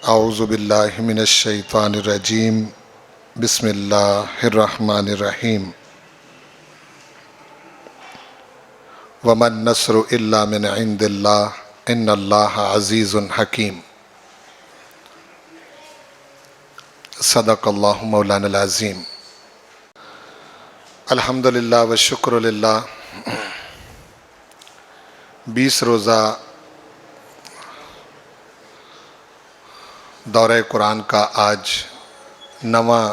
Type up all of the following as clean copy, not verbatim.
اعوذ باللہ من الشیطان الرجیم بسم اللہ الرحمن الرحیم وما النصر الا من عند اللہ ان اللہ عزیز حکیم صدق اللہ مولانا العظیم۔ الحمدللہ والشکر للہ۔ 20 روزہ دورہ قرآن کا آج 9واں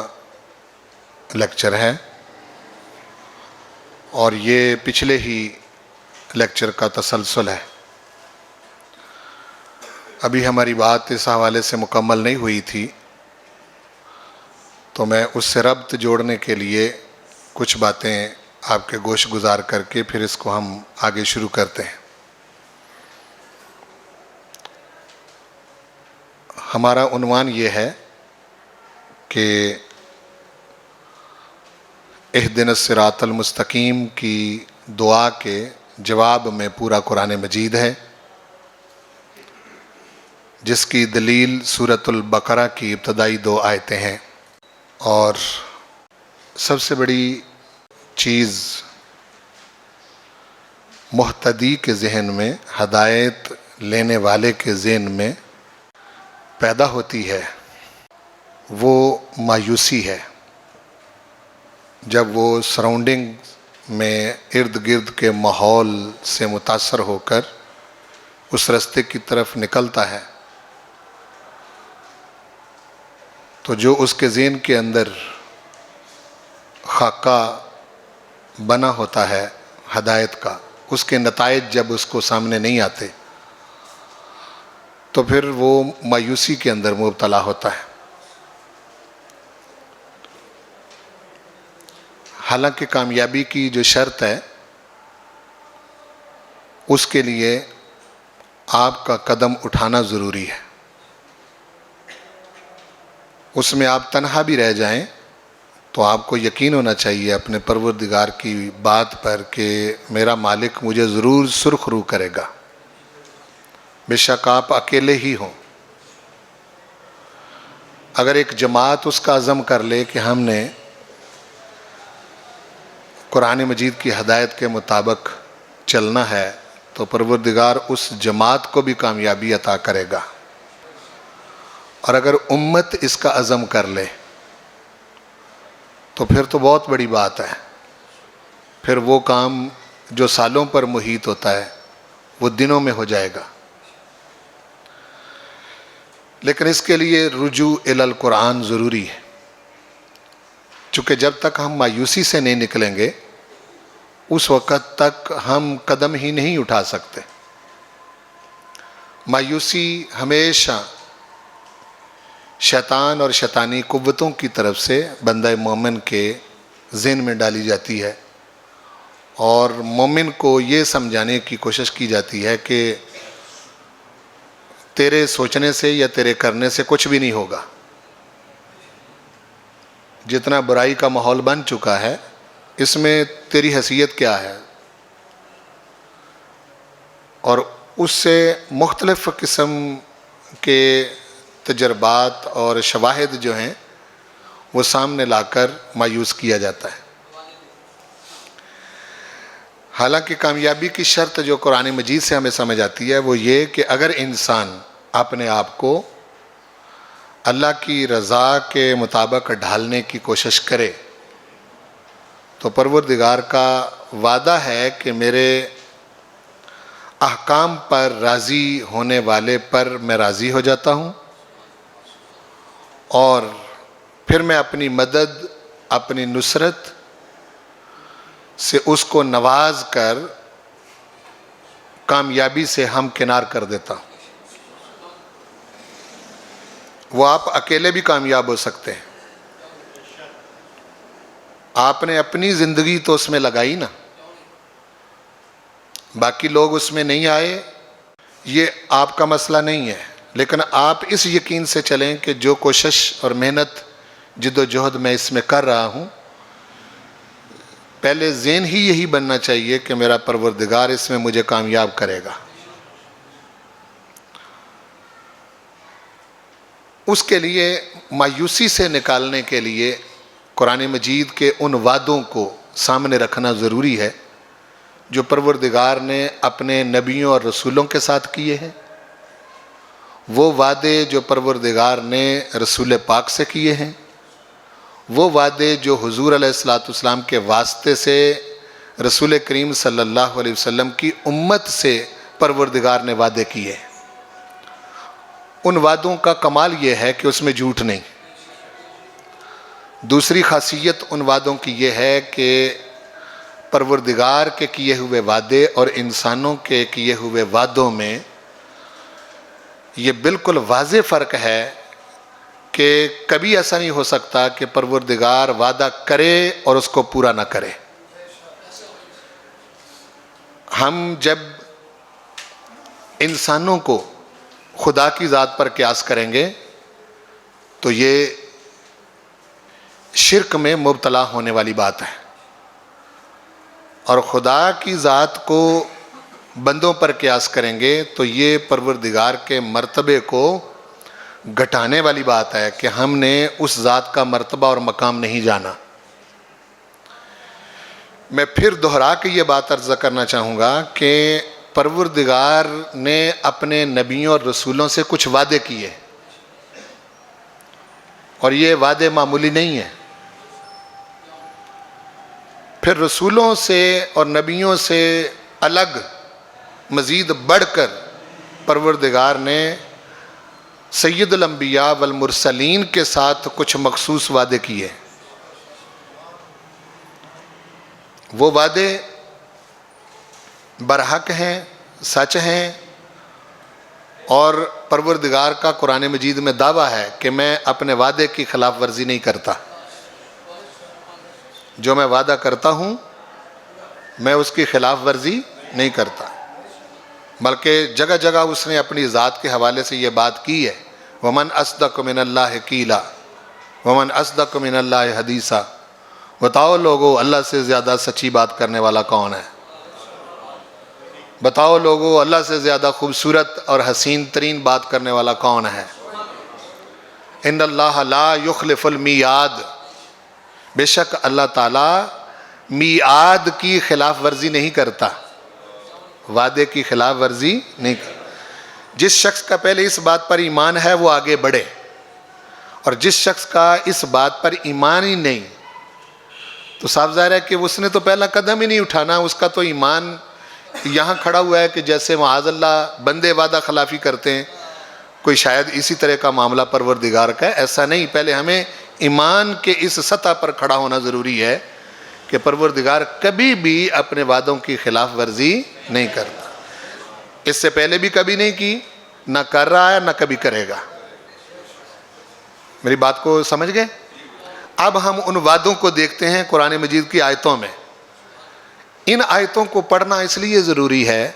لیکچر ہے، اور یہ پچھلے ہی لیکچر کا تسلسل ہے۔ ابھی ہماری بات اس حوالے سے مکمل نہیں ہوئی تھی، تو میں اس سے ربط جوڑنے کے لیے کچھ باتیں آپ کے گوش گزار کر کے پھر اس کو ہم آگے شروع کرتے ہیں۔ ہمارا عنوان یہ ہے کہ اہدنا الصراط المستقیم کی دعا کے جواب میں پورا قرآن مجید ہے، جس کی دلیل سورۃ البقرہ کی ابتدائی 2 آیتیں ہیں۔ اور سب سے بڑی چیز مہتدی کے ذہن میں، ہدایت لینے والے کے ذہن میں پیدا ہوتی ہے، وہ مایوسی ہے، جب وہ سراؤنڈنگ میں ارد گرد کے ماحول سے متاثر ہو کر اس راستے کی طرف نکلتا ہے، تو جو اس کے ذہن کے اندر خاکہ بنا ہوتا ہے ہدایت کا، اس کے نتائج جب اس کو سامنے نہیں آتے تو پھر وہ مایوسی کے اندر مبتلا ہوتا ہے۔ حالانکہ کامیابی کی جو شرط ہے، اس کے لیے آپ کا قدم اٹھانا ضروری ہے۔ اس میں آپ تنہا بھی رہ جائیں تو آپ کو یقین ہونا چاہیے اپنے پروردگار کی بات پر کہ میرا مالک مجھے ضرور سرخ رو کرے گا، بے شک آپ اکیلے ہی ہوں۔ اگر ایک جماعت اس کا عزم کر لے کہ ہم نے قرآن مجید کی ہدایت کے مطابق چلنا ہے، تو پروردگار اس جماعت کو بھی کامیابی عطا کرے گا۔ اور اگر امت اس کا عزم کر لے تو پھر تو بہت بڑی بات ہے، پھر وہ کام جو سالوں پر محیط ہوتا ہے وہ دنوں میں ہو جائے گا۔ لیکن اس کے لیے رجوع الی القرآن ضروری ہے، چونکہ جب تک ہم مایوسی سے نہیں نکلیں گے اس وقت تک ہم قدم ہی نہیں اٹھا سکتے۔ مایوسی ہمیشہ شیطان اور شیطانی قوتوں کی طرف سے بندہ مومن کے ذہن میں ڈالی جاتی ہے، اور مومن کو یہ سمجھانے کی کوشش کی جاتی ہے کہ تیرے سوچنے سے یا تیرے کرنے سے کچھ بھی نہیں ہوگا۔ جتنا برائی کا ماحول بن چکا ہے، اس میں تیری حیثیت کیا ہے؟ اور اس سے مختلف قسم کے تجربات اور شواہد جو ہیں وہ سامنے لا کر مایوس کیا جاتا ہے۔ حالانکہ کامیابی کی شرط جو قرآن مجید سے ہمیں سمجھ آتی ہے وہ یہ کہ اگر انسان اپنے آپ کو اللہ کی رضا کے مطابق ڈھالنے کی کوشش کرے تو پروردگار کا وعدہ ہے کہ میرے احکام پر راضی ہونے والے پر میں راضی ہو جاتا ہوں، اور پھر میں اپنی مدد، اپنی نصرت سے اس کو نواز کر کامیابی سے ہمکنار کر دیتا ہوں۔ وہ آپ اکیلے بھی کامیاب ہو سکتے ہیں، آپ نے اپنی زندگی تو اس میں لگائی نا، باقی لوگ اس میں نہیں آئے، یہ آپ کا مسئلہ نہیں ہے، لیکن آپ اس یقین سے چلیں کہ جو کوشش اور محنت جد و جہد میں اس میں کر رہا ہوں، پہلے ذہن ہی یہی بننا چاہیے کہ میرا پروردگار اس میں مجھے کامیاب کرے گا۔ اس کے لیے مایوسی سے نکالنے کے لیے قرآن مجید کے ان وعدوں کو سامنے رکھنا ضروری ہے جو پروردگار نے اپنے نبیوں اور رسولوں کے ساتھ کیے ہیں، وہ وعدے جو پروردگار نے رسول پاک سے کیے ہیں، وہ وعدے جو حضور علیہ الصلوۃ والسلام کے واسطے سے رسول کریم صلی اللہ علیہ وسلم کی امت سے پروردگار نے وعدے کیے۔ ان وعدوں کا کمال یہ ہے کہ اس میں جھوٹ نہیں۔ دوسری خاصیت ان وعدوں کی یہ ہے کہ پروردگار کے کیے ہوئے وعدے اور انسانوں کے کیے ہوئے وعدوں میں یہ بالکل واضح فرق ہے کہ کبھی ایسا نہیں ہو سکتا کہ پروردگار وعدہ کرے اور اس کو پورا نہ کرے۔ ہم جب انسانوں کو خدا کی ذات پر قیاس کریں گے تو یہ شرک میں مبتلا ہونے والی بات ہے، اور خدا کی ذات کو بندوں پر قیاس کریں گے تو یہ پروردگار کے مرتبے کو گھٹانے والی بات ہے کہ ہم نے اس ذات کا مرتبہ اور مقام نہیں جانا۔ میں پھر دہرا کے یہ بات عرض کرنا چاہوں گا کہ پروردگار نے اپنے نبیوں اور رسولوں سے کچھ وعدے کیے، اور یہ وعدے معمولی نہیں ہیں۔ پھر رسولوں سے اور نبیوں سے الگ مزید بڑھ کر پروردگار نے سید الانبیاء والمرسلین کے ساتھ کچھ مخصوص وعدے کیے۔ وہ وعدے برحق ہیں، سچ ہیں، اور پروردگار کا قرآن مجید میں دعویٰ ہے کہ میں اپنے وعدے کی خلاف ورزی نہیں کرتا۔ جو میں وعدہ کرتا ہوں میں اس کی خلاف ورزی نہیں کرتا، بلکہ جگہ جگہ اس نے اپنی ذات کے حوالے سے یہ بات کی ہے، وَمَنْ أَصْدَقُ مِنَ اللَّهِ قِيلًا وَمَنْ أَصْدَقُ مِنَ اللَّهِ حَدِيثًا۔ بتاؤ لوگو اللہ سے زیادہ سچی بات کرنے والا کون ہے؟ بتاؤ لوگو اللہ سے زیادہ خوبصورت اور حسین ترین بات کرنے والا کون ہے؟ ان اللہ لا یخلف المیعاد، بے شک اللہ تعالیٰ میعاد کی خلاف ورزی نہیں کرتا، وعدے کی خلاف ورزی نہیں کرتا۔ جس شخص کا پہلے اس بات پر ایمان ہے وہ آگے بڑھے، اور جس شخص کا اس بات پر ایمان ہی نہیں تو صاف ظاہر ہے کہ اس نے تو پہلا قدم ہی نہیں اٹھانا۔ اس کا تو ایمان یہاں کھڑا ہوا ہے کہ جیسے معاذ اللہ بندے وعدہ خلافی کرتے ہیں، کوئی شاید اسی طرح کا معاملہ پروردگار کا ہے۔ ایسا نہیں، پہلے ہمیں ایمان کے اس سطح پر کھڑا ہونا ضروری ہے کہ پروردگار کبھی بھی اپنے وعدوں کی خلاف ورزی نہیں کرتا، اس سے پہلے بھی کبھی نہیں کی، نہ کر رہا ہے، نہ کبھی کرے گا۔ میری بات کو سمجھ گئے؟ اب ہم ان وعدوں کو دیکھتے ہیں قرآن مجید کی آیتوں میں۔ ان آیتوں کو پڑھنا اس لیے ضروری ہے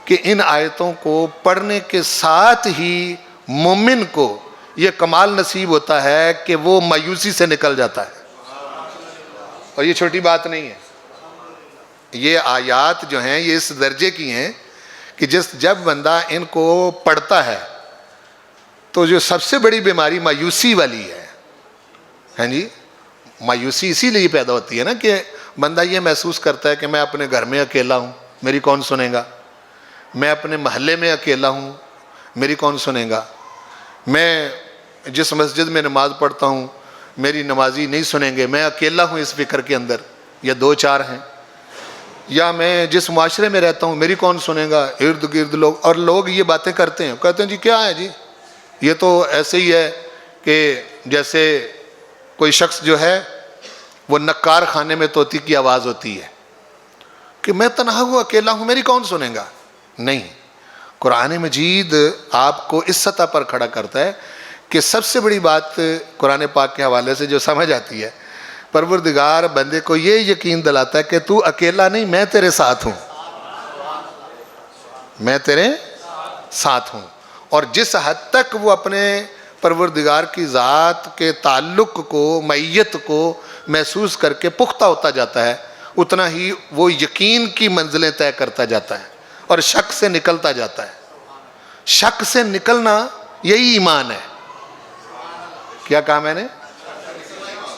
کہ ان آیتوں کو پڑھنے کے ساتھ ہی مومن کو یہ کمال نصیب ہوتا ہے کہ وہ مایوسی سے نکل جاتا ہے، اور یہ چھوٹی بات نہیں ہے۔ یہ آیات جو ہیں یہ اس درجے کی ہیں کہ جب بندہ ان کو پڑھتا ہے تو جو سب سے بڑی بیماری مایوسی والی ہے، ہاں جی، مایوسی اسی لیے پیدا ہوتی ہے نا کہ بندہ یہ محسوس کرتا ہے کہ میں اپنے گھر میں اکیلا ہوں، میری کون سنے گا؟ میں اپنے محلے میں اکیلا ہوں، میری کون سنے گا؟ میں جس مسجد میں نماز پڑھتا ہوں میری نمازی نہیں سنیں گے، میں اکیلا ہوں اس فکر کے اندر، یا دو چار ہیں۔ یا میں جس معاشرے میں رہتا ہوں میری کون سنے گا، ارد گرد لوگ، اور لوگ یہ باتیں کرتے ہیں، کہتے ہیں جی کیا ہے جی، یہ تو ایسے ہی ہے کہ جیسے کوئی شخص جو ہے وہ نکار خانے میں طوطی کی آواز ہوتی ہے کہ میں تنہا ہوں، اکیلا ہوں، میری کون سنے گا۔ نہیں، قرآن مجید آپ کو اس سطح پر کھڑا کرتا ہے کہ سب سے بڑی بات قرآن پاک کے حوالے سے جو سمجھ آتی ہے، پروردگار بندے کو یہ یقین دلاتا ہے کہ تو اکیلا نہیں، میں تیرے ساتھ ہوں، میں تیرے ساتھ ہوں۔ اور جس حد تک وہ اپنے پروردگار کی ذات کے تعلق کو، معیت کو محسوس کر کے پختہ ہوتا جاتا ہے، اتنا ہی وہ یقین کی منزلیں طے کرتا جاتا ہے اور شک سے نکلتا جاتا ہے۔ شک سے نکلنا یہی ایمان ہے۔ کیا کہا میں نے؟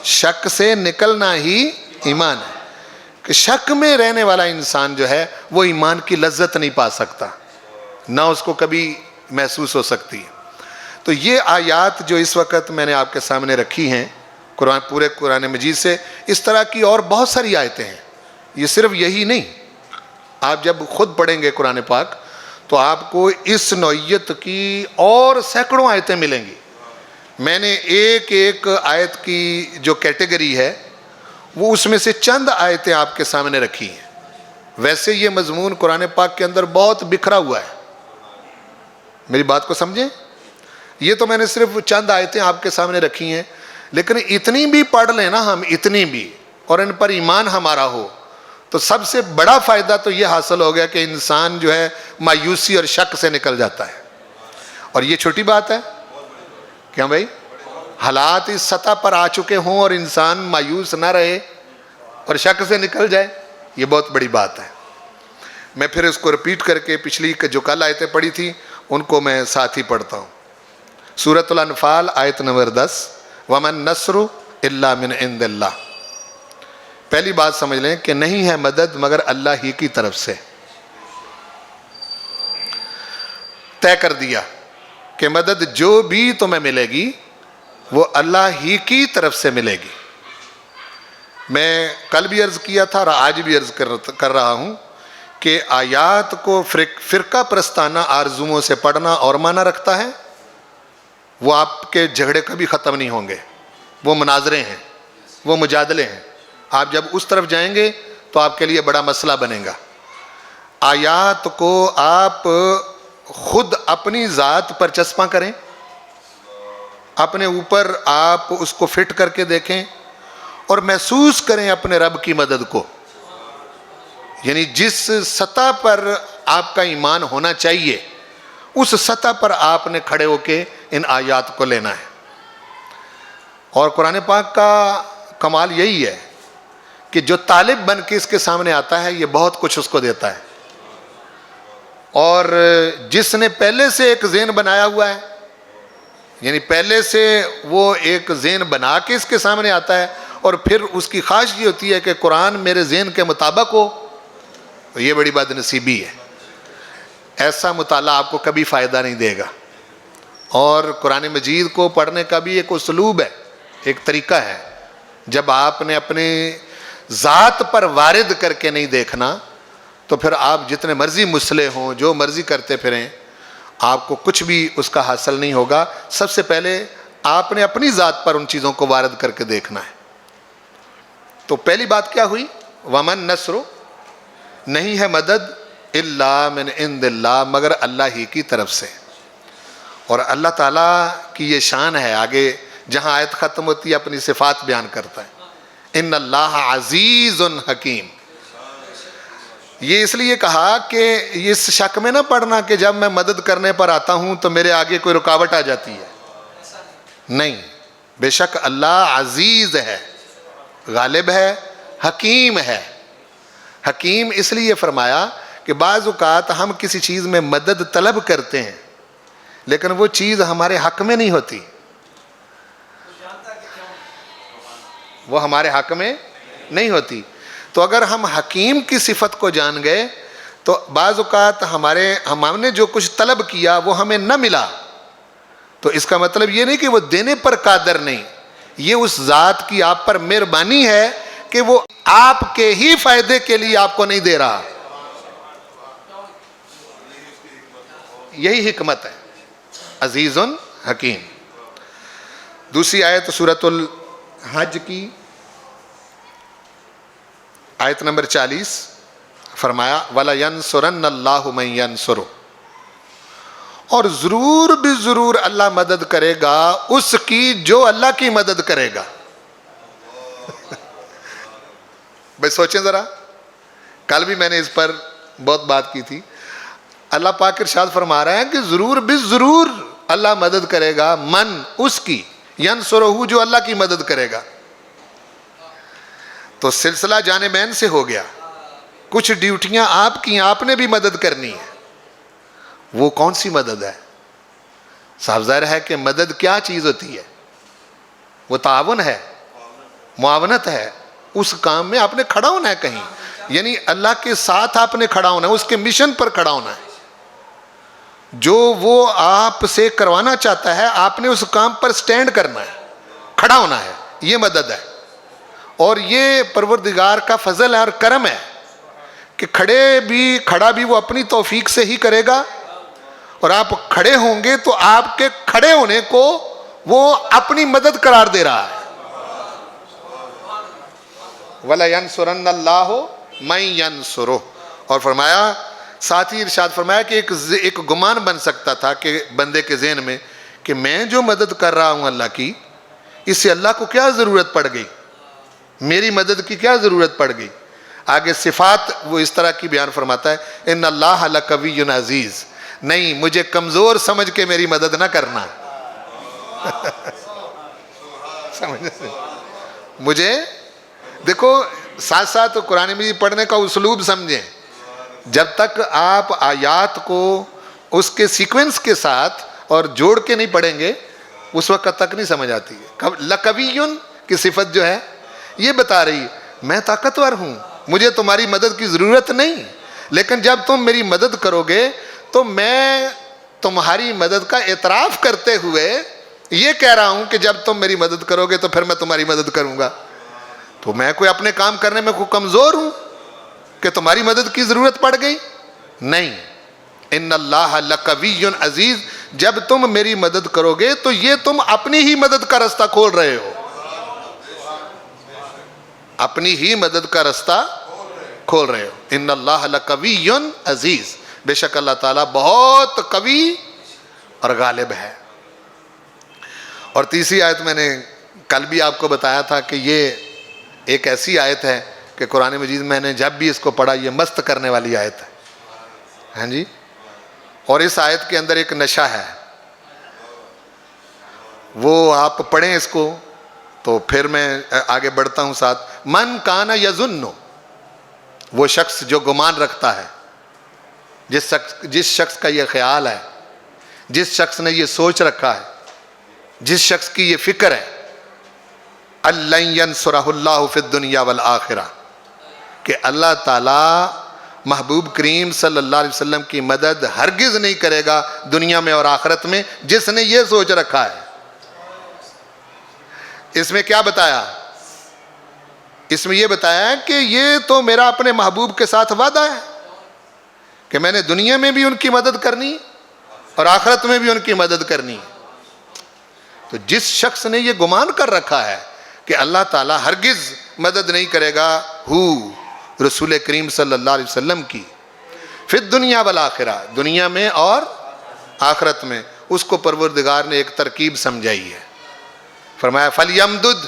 شک سے نکلنا ہی ایمان ہے، کہ شک میں رہنے والا انسان جو ہے وہ ایمان کی لذت نہیں پا سکتا، نہ اس کو کبھی محسوس ہو سکتی ہے۔ تو یہ آیات جو اس وقت میں نے آپ کے سامنے رکھی ہیں پورے قرآن مجید سے، اس طرح کی اور بہت ساری آیتیں ہیں، یہ صرف یہی نہیں۔ آپ جب خود پڑھیں گے قرآن پاک تو آپ کو اس نوعیت کی اور سینکڑوں آیتیں ملیں گی۔ میں نے ایک ایک آیت کی جو کیٹیگری ہے وہ اس میں سے چند آیتیں آپ کے سامنے رکھی ہیں۔ ویسے یہ مضمون قرآن پاک کے اندر بہت بکھرا ہوا ہے، میری بات کو سمجھیں۔ یہ تو میں نے صرف چند آیتیں آپ کے سامنے رکھی ہیں، لیکن اتنی بھی پڑھ لیں نا ہم، اتنی بھی، اور ان پر ایمان ہمارا ہو، تو سب سے بڑا فائدہ تو یہ حاصل ہو گیا کہ انسان جو ہے مایوسی اور شک سے نکل جاتا ہے۔ اور یہ چھوٹی بات ہے کیا بھائی؟ حالات اس سطح پر آ چکے ہوں اور انسان مایوس نہ رہے اور شک سے نکل جائے، یہ بہت بڑی بات ہے۔ میں پھر اس کو رپیٹ کر کے پچھلی جو کل آیتیں پڑھی تھی ان کو میں ساتھ ہی پڑھتا ہوں۔ سورۃ الانفال آیت نمبر 10، وَمَن نَّصْرُ إِلَّا مِنْ عِنْدِ اللَّهِ۔ پہلی بات سمجھ لیں کہ نہیں ہے مدد مگر اللہ ہی کی طرف سے۔ طے کر دیا کہ مدد جو بھی تمہیں ملے گی وہ اللہ ہی کی طرف سے ملے گی۔ میں کل بھی عرض کیا تھا اور آج بھی عرض کر رہا ہوں کہ آیات کو فرقہ پرستانہ آرزوؤں سے پڑھنا اور معنی رکھتا ہے، وہ آپ کے جھگڑے کبھی ختم نہیں ہوں گے، وہ مناظرے ہیں، وہ مجادلے ہیں۔ آپ جب اس طرف جائیں گے تو آپ کے لیے بڑا مسئلہ بنے گا۔ آیات کو آپ خود اپنی ذات پر چسپاں کریں، اپنے اوپر آپ اس کو فٹ کر کے دیکھیں اور محسوس کریں اپنے رب کی مدد کو، یعنی جس سطح پر آپ کا ایمان ہونا چاہیے اس سطح پر آپ نے کھڑے ہو کے ان آیات کو لینا ہے۔ اور قرآن پاک کا کمال یہی ہے کہ جو طالب بن کے اس کے سامنے آتا ہے یہ بہت کچھ اس کو دیتا ہے، اور جس نے پہلے سے ایک ذہن بنایا ہوا ہے، یعنی پہلے سے وہ ایک ذہن بنا کے اس کے سامنے آتا ہے اور پھر اس کی خواہش یہ ہوتی ہے کہ قرآن میرے ذہن کے مطابق ہو، تو یہ بڑی بد نصیبی ہے۔ ایسا مطالعہ آپ کو کبھی فائدہ نہیں دے گا۔ اور قرآن مجید کو پڑھنے کا بھی ایک اسلوب ہے، ایک طریقہ ہے۔ جب آپ نے اپنے ذات پر وارد کر کے نہیں دیکھنا تو پھر آپ جتنے مرضی مسلح ہوں، جو مرضی کرتے پھریں، آپ کو کچھ بھی اس کا حاصل نہیں ہوگا۔ سب سے پہلے آپ نے اپنی ذات پر ان چیزوں کو وارد کر کے دیکھنا ہے۔ تو پہلی بات کیا ہوئی؟ وَمَن نَّصْرُ، نہیں ہے مدد إِلَّا مِنْ عِنْدِ اللَّهِ، مگر اللہ ہی کی طرف سے۔ اور اللہ تعالیٰ کی یہ شان ہے، آگے جہاں آیت ختم ہوتی ہے اپنی صفات بیان کرتا ہے، إِنَّ اللَّهَ عَزِيزٌ حَكِيمٌ۔ یہ اس لیے کہا کہ اس شک میں نہ پڑنا کہ جب میں مدد کرنے پر آتا ہوں تو میرے آگے کوئی رکاوٹ آ جاتی ہے، نہیں، بے شک اللہ عزیز ہے، غالب ہے، حکیم ہے۔ حکیم اس لیے فرمایا کہ بعض اوقات ہم کسی چیز میں مدد طلب کرتے ہیں لیکن وہ چیز ہمارے حق میں نہیں ہوتی، وہ ہمارے حق میں نہیں ہوتی۔ تو اگر ہم حکیم کی صفت کو جان گئے تو بعض اوقات ہم نے جو کچھ طلب کیا وہ ہمیں نہ ملا، تو اس کا مطلب یہ نہیں کہ وہ دینے پر قادر نہیں، یہ اس ذات کی آپ پر مہربانی ہے کہ وہ آپ کے ہی فائدے کے لیے آپ کو نہیں دے رہا، یہی حکمت ہے، عزیز حکیم۔ دوسری آیت سورۃ الحج کی آیت نمبر 40 فرمایا وَلَيَنْصُرَنَّ اللَّهُ مَن يَنْصُرُهُ، اور ضرور بھی ضرور اللہ مدد کرے گا اس کی جو اللہ کی مدد کرے گا۔ بھئی سوچیں ذرا، کل بھی میں نے اس پر بہت بات کی تھی۔ اللہ پاک ارشاد فرما رہا ہے کہ ضرور بھی ضرور اللہ مدد کرے گا، من اس کی، ینصرہ جو اللہ کی مدد کرے گا۔ تو سلسلہ جانبین سے ہو گیا، کچھ ڈیوٹیاں آپ کی، آپ نے بھی مدد کرنی ہے۔ وہ کون سی مدد ہے؟ صاف ظاہر ہے کہ مدد کیا چیز ہوتی ہے؟ وہ تعاون ہے، معاونت ہے، اس کام میں آپ نے کھڑا ہونا ہے کہیں، یعنی اللہ کے ساتھ آپ نے کھڑا ہونا ہے، اس کے مشن پر کھڑا ہونا ہے، جو وہ آپ سے کروانا چاہتا ہے آپ نے اس کام پر سٹینڈ کرنا ہے، کھڑا ہونا ہے، یہ مدد ہے۔ اور یہ پروردگار کا فضل ہے اور کرم ہے کہ کھڑا بھی وہ اپنی توفیق سے ہی کرے گا، اور آپ کھڑے ہوں گے تو آپ کے کھڑے ہونے کو وہ اپنی مدد قرار دے رہا ہے۔ وَلَيَنْصُرَنَّ اللَّهُ مَن يَنْصُرُهُ، اور فرمایا، ساتھ ہی ارشاد فرمایا کہ ایک گمان بن سکتا تھا کہ بندے کے ذہن میں کہ میں جو مدد کر رہا ہوں اللہ کی، اس سے اللہ کو کیا ضرورت پڑ گئی، میری مدد کی کیا ضرورت پڑ گئی۔ آگے صفات وہ اس طرح کی بیان فرماتا ہے، ان اللہ لقوی عزیز، نہیں مجھے کمزور سمجھ کے میری مدد نہ کرنا مجھے دیکھو، ساتھ ساتھ قرآن مجید پڑھنے کا اسلوب سمجھیں، جب تک آپ آیات کو اس کے سیکوینس کے ساتھ اور جوڑ کے نہیں پڑھیں گے اس وقت تک نہیں سمجھ آتی ہے۔ لقویٌ کی صفت جو ہے یہ بتا رہی ہے میں طاقتور ہوں، مجھے تمہاری مدد کی ضرورت نہیں، لیکن جب تم میری مدد کرو گے تو میں تمہاری مدد کا اعتراف کرتے ہوئے یہ کہہ رہا ہوں کہ جب تم میری مدد کرو گے تو پھر میں تمہاری مدد کروں گا۔ تو میں کوئی اپنے کام کرنے میں کوئی کمزور ہوں کہ تمہاری مدد کی ضرورت پڑ گئی؟ نہیں، ان اللہ لقوی عزیز، جب تم میری مدد کرو گے تو یہ تم اپنی ہی مدد کا رستہ کھول رہے ہو، اپنی ہی مدد کا رستہ کھول رہے ہو۔ ان اللہ لقوی عزیز، بے شک اللہ تعالیٰ بہت قوی اور غالب ہے۔ اور تیسری آیت میں نے کل بھی آپ کو بتایا تھا کہ یہ ایک ایسی آیت ہے کہ قرآن مجید میں نے جب بھی اس کو پڑھا یہ مست کرنے والی آیت ہے، ہاں جی۔ اور اس آیت کے اندر ایک نشہ ہے، وہ آپ پڑھیں اس کو تو پھر میں آگے بڑھتا ہوں ساتھ۔ من کان یظن، وہ شخص جو گمان رکھتا ہے، جس شخص کا یہ خیال ہے، جس شخص نے یہ سوچ رکھا ہے، جس شخص کی یہ فکر ہے، اللَّن يَنْصُرَهُ اللَّهُ فِي الدُّنْيَا وَالْآخِرَةِ، کہ اللہ تعالیٰ محبوب کریم صلی اللہ علیہ وسلم کی مدد ہرگز نہیں کرے گا دنیا میں اور آخرت میں، جس نے یہ سوچ رکھا ہے۔ اس میں کیا بتایا؟ اس میں یہ بتایا کہ یہ تو میرا اپنے محبوب کے ساتھ وعدہ ہے کہ میں نے دنیا میں بھی ان کی مدد کرنی اور آخرت میں بھی ان کی مدد کرنی۔ تو جس شخص نے یہ گمان کر رکھا ہے کہ اللہ تعالیٰ ہرگز مدد نہیں کرے گا رسول کریم صلی اللہ علیہ وسلم کی، فی الدنیا والآخرہ، دنیا میں اور آخرت میں، اس کو پروردگار نے ایک ترکیب سمجھائی ہے۔ فرمایا فَلْيَمْدُدْ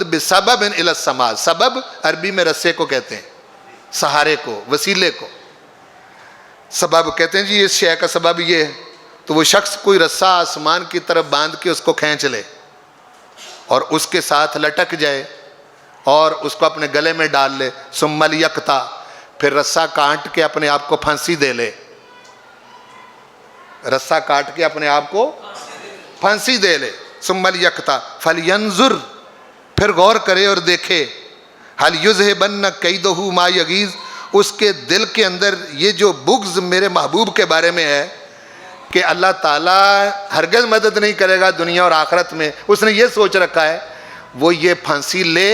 بِسَبَبٍ إِلَى السَّمَاءِ، سبب عربی میں رسے کو کہتے ہیں، سہارے کو، وسیلے کو سبب کہتے ہیں۔ جی اس شے کا سبب یہ ہے، تو وہ شخص کوئی رسہ آسمان کی طرف باندھ کے اس کو کھینچ لے اور اس کے ساتھ لٹک جائے اور اس کو اپنے گلے میں ڈال لے، ثُمَّ لْيَقْطَعْ، پھر رسہ کاٹ کے اپنے آپ کو پھانسی دے لے، رسہ کاٹ کے اپنے آپ کو پھانسی دے لے، ثُمَّ لْيَقْطَعْ فَلْيَنْظُرْ، پھر غور کرے اور دیکھے، هَلْ يُذْهِبَنَّ كَيْدُهُ مَا يَغِيظُ، اس کے دل کے اندر یہ جو بغض میرے محبوب کے بارے میں ہے کہ اللہ تعالیٰ ہرگز مدد نہیں کرے گا دنیا اور آخرت میں، اس نے یہ سوچ رکھا ہے، وہ یہ پھانسی لے،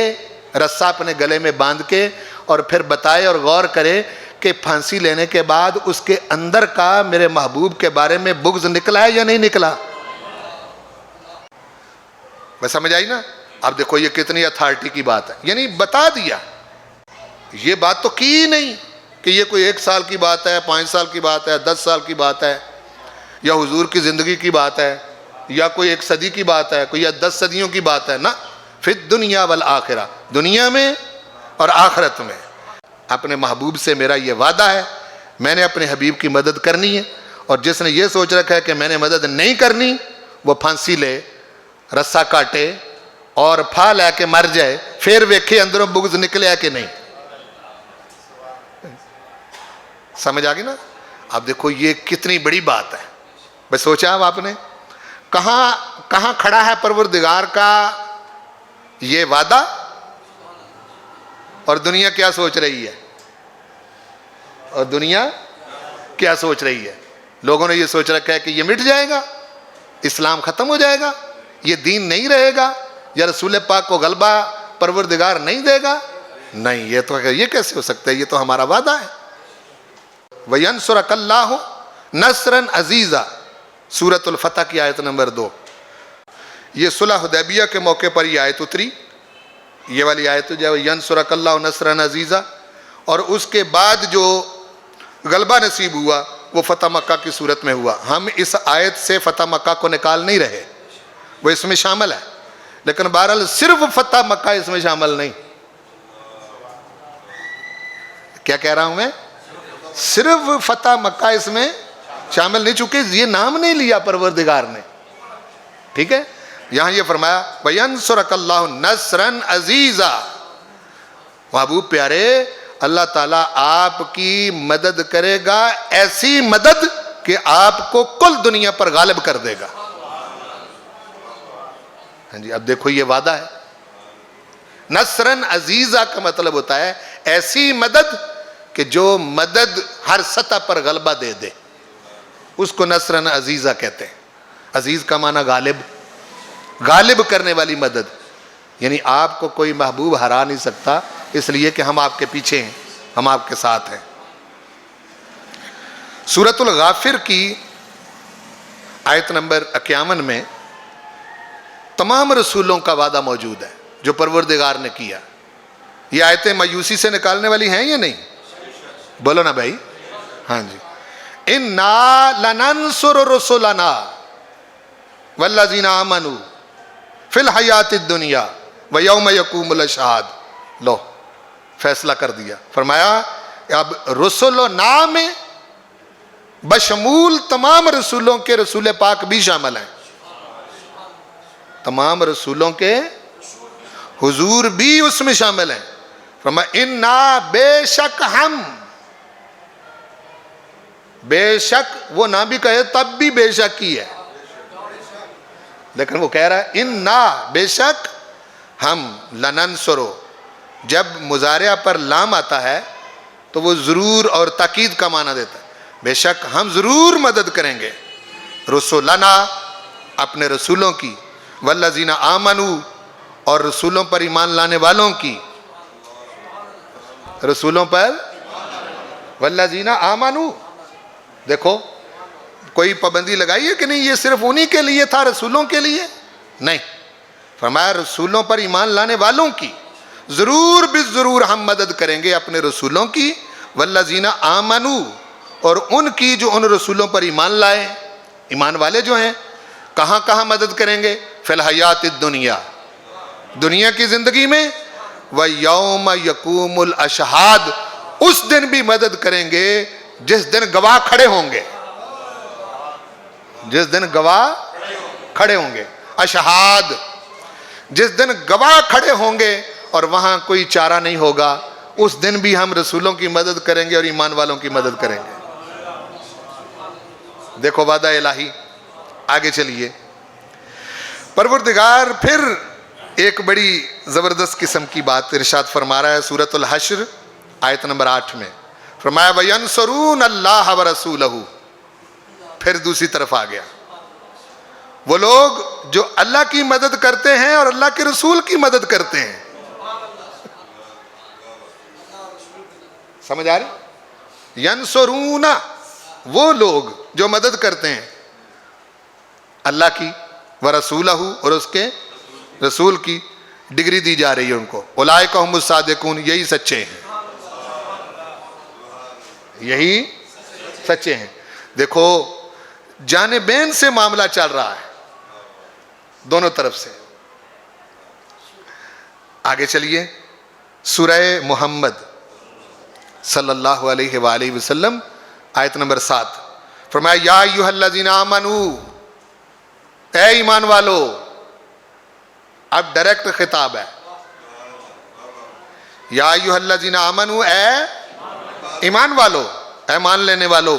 رسہ اپنے گلے میں باندھ کے، اور پھر بتائے اور غور کرے کہ پھانسی لینے کے بعد اس کے اندر کا میرے محبوب کے بارے میں بغض نکلا ہے یا نہیں نکلا۔ بس سمجھ آئی نا؟ اب دیکھو یہ کتنی اتھارٹی کی بات ہے، یعنی بتا دیا، یہ بات تو کی نہیں کہ یہ کوئی 1 سال کی بات ہے، 5 سال کی بات ہے، 10 سال کی بات ہے، یا حضور کی زندگی کی بات ہے، یا کوئی 1 صدی کی بات ہے، کوئی یا 10 صدیوں کی بات ہے، نہ، فی الدنیا والآخرہ، دنیا میں اور آخرت میں اپنے محبوب سے میرا یہ وعدہ ہے، میں نے اپنے حبیب کی مدد کرنی ہے، اور جس نے یہ سوچ رکھا ہے کہ میں نے مدد نہیں کرنی، وہ پھانسی لے، رسہ کاٹے اور پھا لے کے مر جائے، پھر ویکھے اندروں بغض نکلے ہے کہ نہیں۔ سمجھ آگی نا؟ اب دیکھو یہ کتنی بڑی بات ہے، بس سوچا اب آپ نے کہاں کھڑا ہے پروردگار کا یہ وعدہ، اور دنیا کیا سوچ رہی ہے، اور دنیا کیا سوچ رہی ہے؟ لوگوں نے یہ سوچ رکھا ہے کہ یہ مٹ جائے گا، اسلام ختم ہو جائے گا، یہ دین نہیں رہے گا، یا رسول پاک کو غلبہ پروردگار نہیں دے گا۔ نہیں، یہ کیسے ہو سکتا ہے؟ یہ تو ہمارا وعدہ ہے۔ وَيَنْصُرَكَ اللَّهُ نَصْرًا عَزِيزًا، سورۃ الفتح کی آیت نمبر 2۔ یہ صلح حدیبیہ کے موقع پر یہ آیت اتری، یہ والی آیت جو ہے وَيَنْصُرَكَ اللَّهُ نَصْرًا عَزِيزًا، اور اس کے بعد جو غلبہ نصیب ہوا وہ فتح مکہ کی صورت میں ہوا۔ ہم اس آیت سے فتح مکہ کو نکال نہیں رہے، وہ اس میں شامل ہے، لیکن بہرحال صرف فتح مکہ اس میں شامل نہیں۔ کیا کہہ رہا ہوں میں؟ صرف فتح مکہ اس میں شامل نہیں، چونکہ یہ نام نہیں لیا پروردگار نے، ٹھیک ہے؟ یہاں یہ فرمایا وَيَنْصُرَكَ اللَّهُ نَصْرًا عَزِيزًا، محبوب پیارے اللہ تعالیٰ آپ کی مدد کرے گا، ایسی مدد کہ آپ کو کل دنیا پر غالب کر دے گا۔ ہاں جی، اب دیکھو یہ وعدہ ہے۔ نصرًا عزیزا کا مطلب ہوتا ہے ایسی مدد کہ جو مدد ہر سطح پر غلبہ دے دے، اس کو نصرًا عزیزا کہتے ہیں۔ عزیز کا معنی غالب، غالب کرنے والی مدد، یعنی آپ کو کوئی محبوب ہرا نہیں سکتا، اس لیے کہ ہم آپ کے پیچھے ہیں، ہم آپ کے ساتھ ہیں۔ سورۃ الغافر کی آیت نمبر 51 میں تمام رسولوں کا وعدہ موجود ہے جو پروردگار نے کیا۔ یہ آیتیں مایوسی سے نکالنے والی ہیں یا نہیں؟ بولو نا بھائی، ہاں جی۔ اِنَّا لَنَنْصُرُ رُسُلَنَا وَالَّذِينَ آمَنُوا فِي الْحَيَاةِ الدُّنْيَا وَيَوْمَ يَقُومُ الْأَشْهَادُ، لو فیصلہ کر دیا، فرمایا اب رسول و نام میں بشمول تمام رسولوں کے رسول پاک بھی شامل ہیں، تمام رسولوں کے حضور بھی اس میں شامل ہیں۔ فرمایا اِنَّا، بے شک ہم، بے شک وہ نہ بھی کہے تب بھی بے شک ہی ہے، لیکن وہ کہہ رہا ہے اِنَّا، بے شک ہم، لَنَنْصُرُ، جب مضارع پر لام آتا ہے تو وہ ضرور اور تاکید کا معنی دیتا ہے، بے شک ہم ضرور مدد کریں گے، رسولنا، اپنے رسولوں کی، والذین آمنوا، اور رسولوں پر ایمان لانے والوں کی، رسولوں پر، والذین آمنوا، دیکھو کوئی پابندی لگائی ہے کہ نہیں یہ صرف انہی کے لیے تھا، رسولوں کے لیے نہیں، فرمایا رسولوں پر ایمان لانے والوں کی ضرور بالضرور ہم مدد کریں گے اپنے رسولوں کی، والذین آمنوا، اور ان کی جو ان رسولوں پر ایمان لائے، ایمان والے جو ہیں، کہاں کہاں مدد کریں گے؟ فی الحیات الدنیا، دنیا کی زندگی میں، وَيَوْمَ يَقُومُ الْأَشْهَادُ، اس دن بھی مدد کریں گے جس دن گواہ کھڑے ہوں گے، جس دن گواہ کھڑے ہوں گے، اشہاد، جس دن گواہ کھڑے ہوں گے اور وہاں کوئی چارہ نہیں ہوگا، اس دن بھی ہم رسولوں کی مدد کریں گے اور ایمان والوں کی مدد کریں گے۔ دیکھو وعدہ الہی۔ آگے چلیے، پروردگار پھر ایک بڑی زبردست قسم کی بات ارشاد فرما رہا ہے سورۃ الحشر آیت نمبر 8 میں، فرمایا وَيَنْصُرُونَ اللَّهَ وَرَسُولَهُ، پھر دوسری طرف آ گیا، وہ لوگ جو اللہ کی مدد کرتے ہیں اور اللہ کے رسول کی مدد کرتے ہیں، سمجھ آ رہی؟ ینصرون، وہ لوگ جو مدد کرتے ہیں اللہ کی، ورسولہ، اور اس کے رسول کی، ڈگری دی جا رہی ہے ان کو، اولئک ھم الصادقون، یہی سچے ہیں، یہی سچے ہیں۔ دیکھو جانبین سے معاملہ چل رہا ہے، دونوں طرف سے۔ آگے چلیے، سورہ محمد صلی اللہ علیہ وآلہ وسلم آیت نمبر 7، فرمایا یا ایھا الذین آمنوا، اے ایمان والو، اب ڈائریکٹ خطاب ہے، یا ایھا الذین آمنوا، اے ایمان والو، اے مان لینے والو،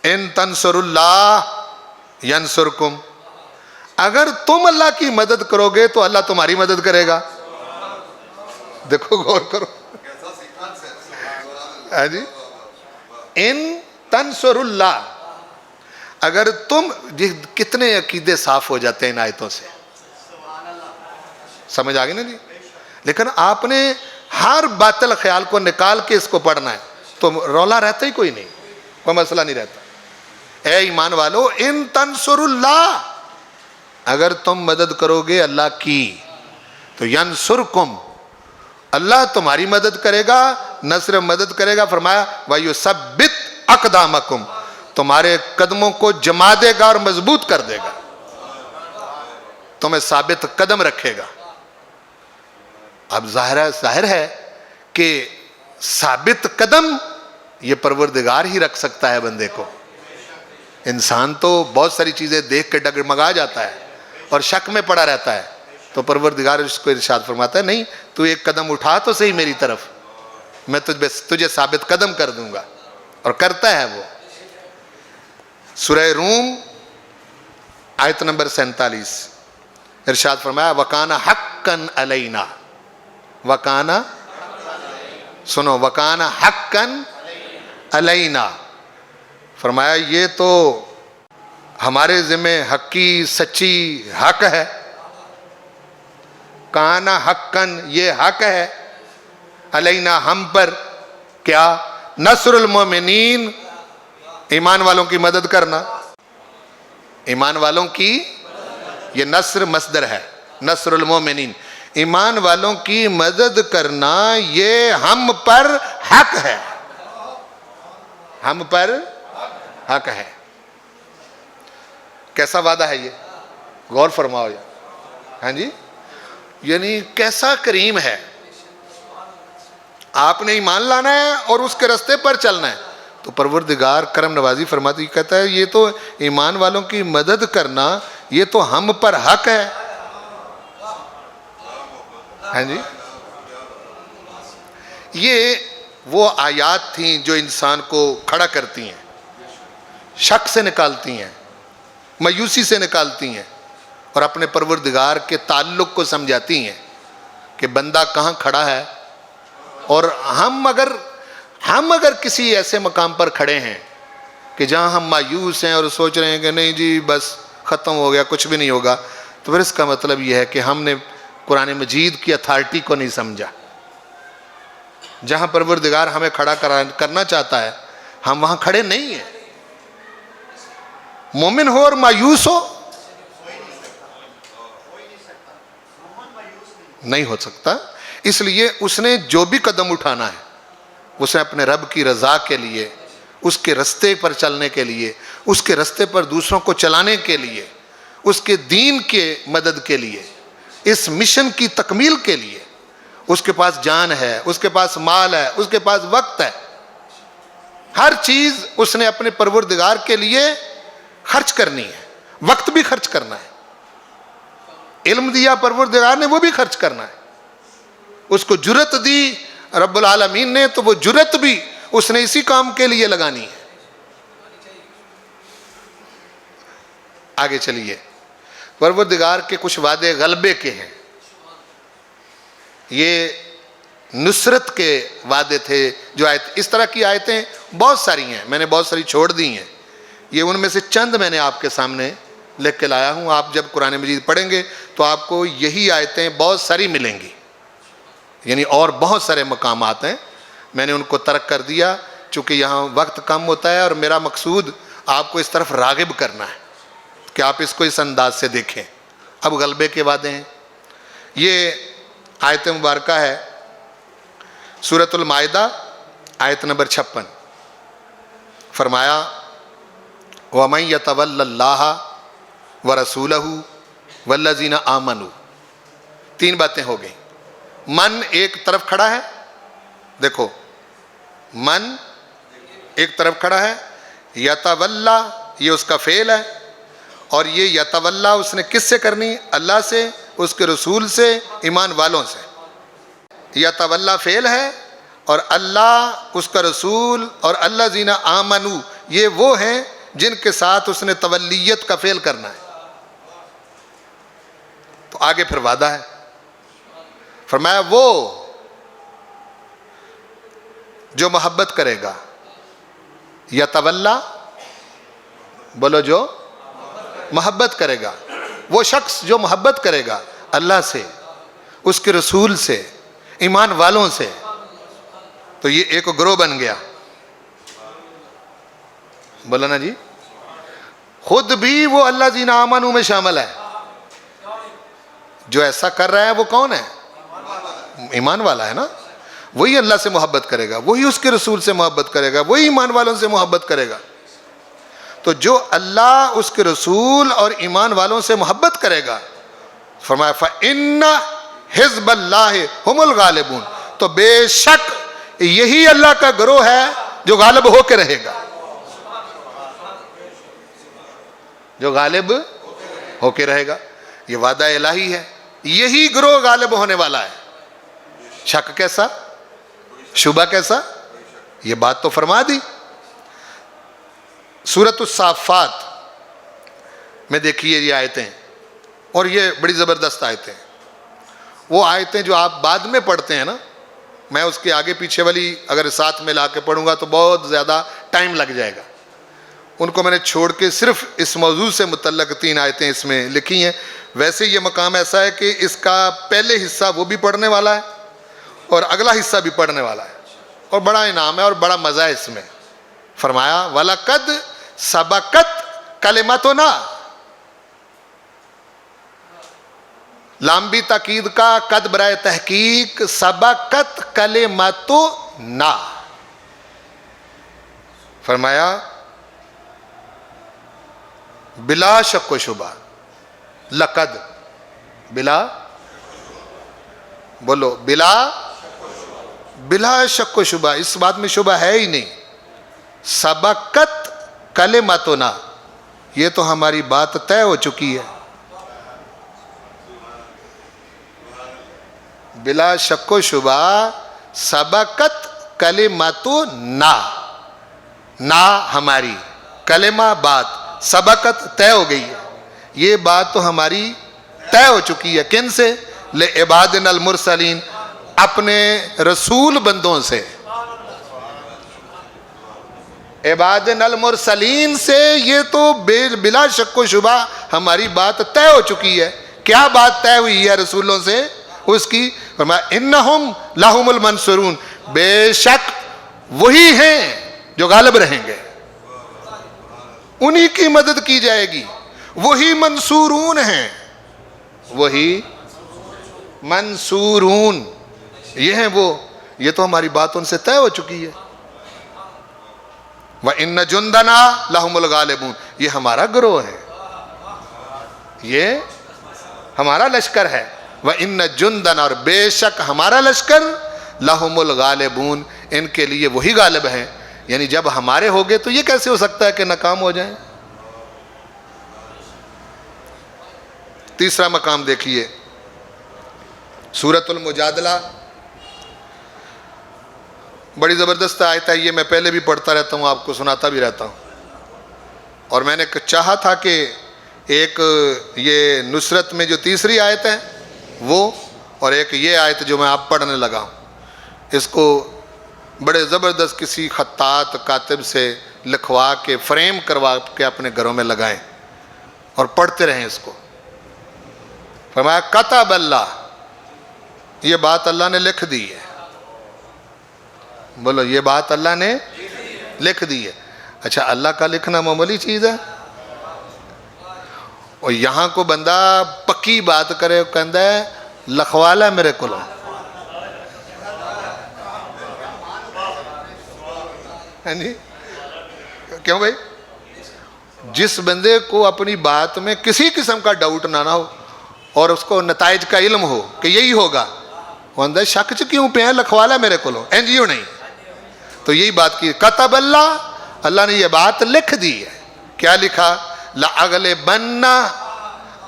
ان تنصروا اللہ ینصرکم، اگر تم اللہ کی مدد کرو گے تو اللہ تمہاری مدد کرے گا. دیکھو غور کرو. ہاں جی, ان تنصر اللہ, اگر تم, کتنے عقیدے صاف ہو جاتے ہیں ان آیتوں سے, سمجھ آگئی نا جی. لیکن آپ نے ہر باطل خیال کو نکال کے اس کو پڑھنا ہے تو رولا رہتا ہی کوئی نہیں, کوئی مسئلہ نہیں رہتا. اے ایمان والو, ان تنصر اللہ, اگر تم مدد کرو گے اللہ کی تو ینصرکم, اللہ تمہاری مدد کرے گا. نہ صرف مدد کرے گا, فرمایا وَيُثَبِّتْ أَقْدَامَكُمْ, تمہارے قدموں کو جما دے گا اور مضبوط کر دے گا, تمہیں ثابت قدم رکھے گا. اب ظاہر ہے کہ ثابت قدم یہ پروردگار ہی رکھ سکتا ہے بندے کو. انسان تو بہت ساری چیزیں دیکھ کے ڈگمگا جاتا ہے اور شک میں پڑا رہتا ہے, تو پروردگار اس کو ارشاد فرماتا ہے نہیں, تو ایک قدم اٹھا تو صحیح میری طرف, میں تجھے ثابت قدم کر دوں گا. اور کرتا ہے وہ. سورہ روم آیت نمبر 47 ارشاد فرمایا وَكَانَ حَقًّا عَلَيْنَا, وَكَانَ, سنو, وَكَانَ حَقًّا عَلَيْنَا, فرمایا یہ تو ہمارے ذمہ حقی سچی حق ہے. کانا حقاً, یہ حق ہے, علینا, ہم پر, کیا, نصر المومنین, ایمان والوں کی مدد کرنا. ایمان والوں کی, یہ نصر مصدر ہے, نصر المومنین, ایمان والوں کی مدد کرنا یہ ہم پر حق ہے, ہم پر حق ہے. کیسا وعدہ ہے یہ, غور فرماؤ. ہاں جی, یعنی کیسا کریم ہے. آپ نے ایمان لانا ہے اور اس کے راستے پر چلنا ہے, تو پروردگار کرم نوازی فرماتی, کہتا ہے یہ تو ایمان والوں کی مدد کرنا یہ تو ہم پر حق ہے. ہاں جی, یہ وہ آیات تھیں جو انسان کو کھڑا کرتی ہیں, شک سے نکالتی ہیں, مایوسی سے نکالتی ہیں, اور اپنے پروردگار کے تعلق کو سمجھاتی ہیں کہ بندہ کہاں کھڑا ہے. اور ہم اگر کسی ایسے مقام پر کھڑے ہیں کہ جہاں ہم مایوس ہیں اور سوچ رہے ہیں کہ نہیں جی بس ختم ہو گیا, کچھ بھی نہیں ہوگا, تو پھر اس کا مطلب یہ ہے کہ ہم نے قرآن مجید کی اتھارٹی کو نہیں سمجھا. جہاں پروردگار ہمیں کھڑا کرنا چاہتا ہے ہم وہاں کھڑے نہیں ہیں. مومن ہو اور مایوس ہو, نہیں ہو سکتا. اس لیے اس نے جو بھی قدم اٹھانا ہے اسے اپنے رب کی رضا کے لیے, اس کے رستے پر چلنے کے لیے, اس کے رستے پر دوسروں کو چلانے کے لیے, اس کے دین کے مدد کے لیے, اس مشن کی تکمیل کے لیے, اس کے پاس جان ہے, اس کے پاس مال ہے, اس کے پاس وقت ہے, ہر چیز اس نے اپنے پروردگار کے لیے خرچ کرنی ہے. وقت بھی خرچ کرنا ہے, علم دیا پروردگار نے وہ بھی خرچ کرنا ہے, اس کو جرت دی رب العالمین نے تو وہ جرت بھی اس نے اسی کام کے لیے لگانی ہے. آگے چلیے, پروردگار کے کچھ وعدے غلبے کے ہیں. یہ نصرت کے وعدے تھے جو آیت, اس طرح کی آیتیں بہت ساری ہیں, میں نے بہت ساری چھوڑ دی ہیں. یہ ان میں سے چند میں نے آپ کے سامنے لکھ کے لایا ہوں. آپ جب قرآن مجید پڑھیں گے تو آپ کو یہی آیتیں بہت ساری ملیں گی, یعنی اور بہت سارے مقامات ہیں. میں نے ان کو ترک کر دیا چونکہ یہاں وقت کم ہوتا ہے, اور میرا مقصود آپ کو اس طرف راغب کرنا ہے کہ آپ اس کو اس انداز سے دیکھیں. اب غلبے کے وعدے ہیں. یہ آیت مبارکہ ہے سورۃ المائدہ آیت نمبر 56. فرمایا وَمَن يَتَوَلَّ اللَّهَ وَرَسُولَهُ وَالَّذِينَ آمَنُوا. 3 باتیں ہو گئیں. من ایک طرف کھڑا ہے, دیکھو من ایک طرف کھڑا ہے, یتولا یہ اس کا فعل ہے, اور یہ یتولا اس نے کس سے کرنی, اللہ سے, اس کے رسول سے, ایمان والوں سے. یتولا فعل ہے اور اللہ, اس کا رسول, اور الذین آمنوا یہ وہ ہیں جن کے ساتھ اس نے تولیت کا فعل کرنا ہے. آگے پھر وعدہ ہے. فرمایا وہ جو محبت کرے گا یا تولا، بولو جو محبت کرے گا، وہ شخص جو محبت کرے گا اللہ سے، اس کے رسول سے، ایمان والوں سے، تو یہ ایک گروہ بن گیا. بولا نا جی، خود بھی وہ اللہ الذین آمنوا میں شامل ہے. جو ایسا کر رہا ہے وہ کون ہے؟ ایمان والا ہے نا. وہی اللہ سے محبت کرے گا، وہی اس کے رسول سے محبت کرے گا، وہی ایمان والوں سے محبت کرے گا. تو جو اللہ، اس کے رسول اور ایمان والوں سے محبت کرے گا، فرمایا فَإِنَّ حِزْبَ اللَّهِ هُمُ الْغَالِبُونَ، تو بے شک یہی اللہ کا گروہ ہے جو غالب ہو کے رہے گا، جو غالب ہو کے رہے گا. یہ وعدہ الہی ہے، یہی گروہ غالب ہونے والا ہے. شک کیسا، شبہ کیسا، یہ بات تو فرما دی. سورۃ الصافات میں دیکھیے یہ آیتیں، اور یہ بڑی زبردست آیتیں. وہ آیتیں جو آپ بعد میں پڑھتے ہیں نا، میں اس کے آگے پیچھے والی اگر ساتھ میں لا کے پڑھوں گا تو بہت زیادہ ٹائم لگ جائے گا. ان کو میں نے چھوڑ کے صرف اس موضوع سے متعلق 3 آیتیں اس میں لکھی ہیں. ویسے یہ مقام ایسا ہے کہ اس کا پہلے حصہ وہ بھی پڑھنے والا ہے اور اگلا حصہ بھی پڑھنے والا ہے، اور بڑا انعام ہے اور بڑا مزہ ہے اس میں. فرمایا وَلَقَدْ سَبَقَتْ كَلِمَتُنَا، لام بھی تاکید کا، قد برائے تحقیق، سبقت کلمتنا. فرمایا بلا شک و شبہ، لقد، بلا، بولو بلا شک و شبہ، اس بات میں شبہ ہے ہی نہیں. سبقت کلمتنا، یہ تو ہماری بات طے ہو چکی ہے. بلا شک و شبہ سبقت کلمتنا، نا ہماری، کلمہ بات، سبقت طے ہو گئی ہے. یہ بات تو ہماری طے ہو چکی ہے. کن سے؟ لعبادنا المرسلین، اپنے رسول بندوں سے. عبادنا المرسلین سے یہ تو بلا شک و شبہ ہماری بات طے ہو چکی ہے. کیا بات طے ہوئی ہے رسولوں سے؟ اس کی فرمایا انہم لہم المنصورون، بے شک وہی ہیں جو غالب رہیں گے، انہی کی مدد کی جائے گی. وہی منصورون ہیں، وہی منصورون، یہ ہیں وہ. یہ تو ہماری بات ان سے طے ہو چکی ہے. وَإِنَّ جُنْدَنَا لَهُمُ الْغَالِبُونَ، یہ ہمارا گروہ ہے، یہ ہمارا لشکر ہے. وَإِنَّ جُنْدَنَا، اور بے شک ہمارا لشکر، لَهُمُ الْغَالِبُونَ، ان کے لیے وہی غالب ہیں. یعنی جب ہمارے ہوگے تو یہ کیسے ہو سکتا ہے کہ ناکام ہو جائیں. تیسرا مقام دیکھیے، سورۃ المجادلہ، بڑی زبردست آیت ہے. یہ میں پہلے بھی پڑھتا رہتا ہوں، آپ کو سناتا بھی رہتا ہوں. اور میں نے چاہا تھا کہ ایک یہ نصرت میں جو تیسری آیت ہے وہ، اور ایک یہ آیت جو میں آپ پڑھنے لگا ہوں، اس کو بڑے زبردست کسی خطاط کاتب سے لکھوا کے فریم کروا کے اپنے گھروں میں لگائیں اور پڑھتے رہیں اس کو. فرمایا کتب اللہ، یہ بات اللہ نے لکھ دی ہے. بولو یہ بات اللہ نے لکھ دی ہے. اچھا، اللہ کا لکھنا معمولی چیز ہے؟ اور یہاں کو بندہ پکی بات کرے، کہندا ہے لکھوالا میرے کو. کیوں بھائی؟ جس بندے کو اپنی بات میں کسی قسم کا ڈاؤٹ نہ ہو اور اس کو نتائج کا علم ہو کہ یہی ہوگا، وہ اندر شک چ کیوں پہ ہے، لکھوالا میرے کو این جیو نہیں. تو یہی بات کی، کتب اللہ، اللہ نے یہ بات لکھ دی ہے. کیا لکھا؟ لَأَغْلِبَنَّ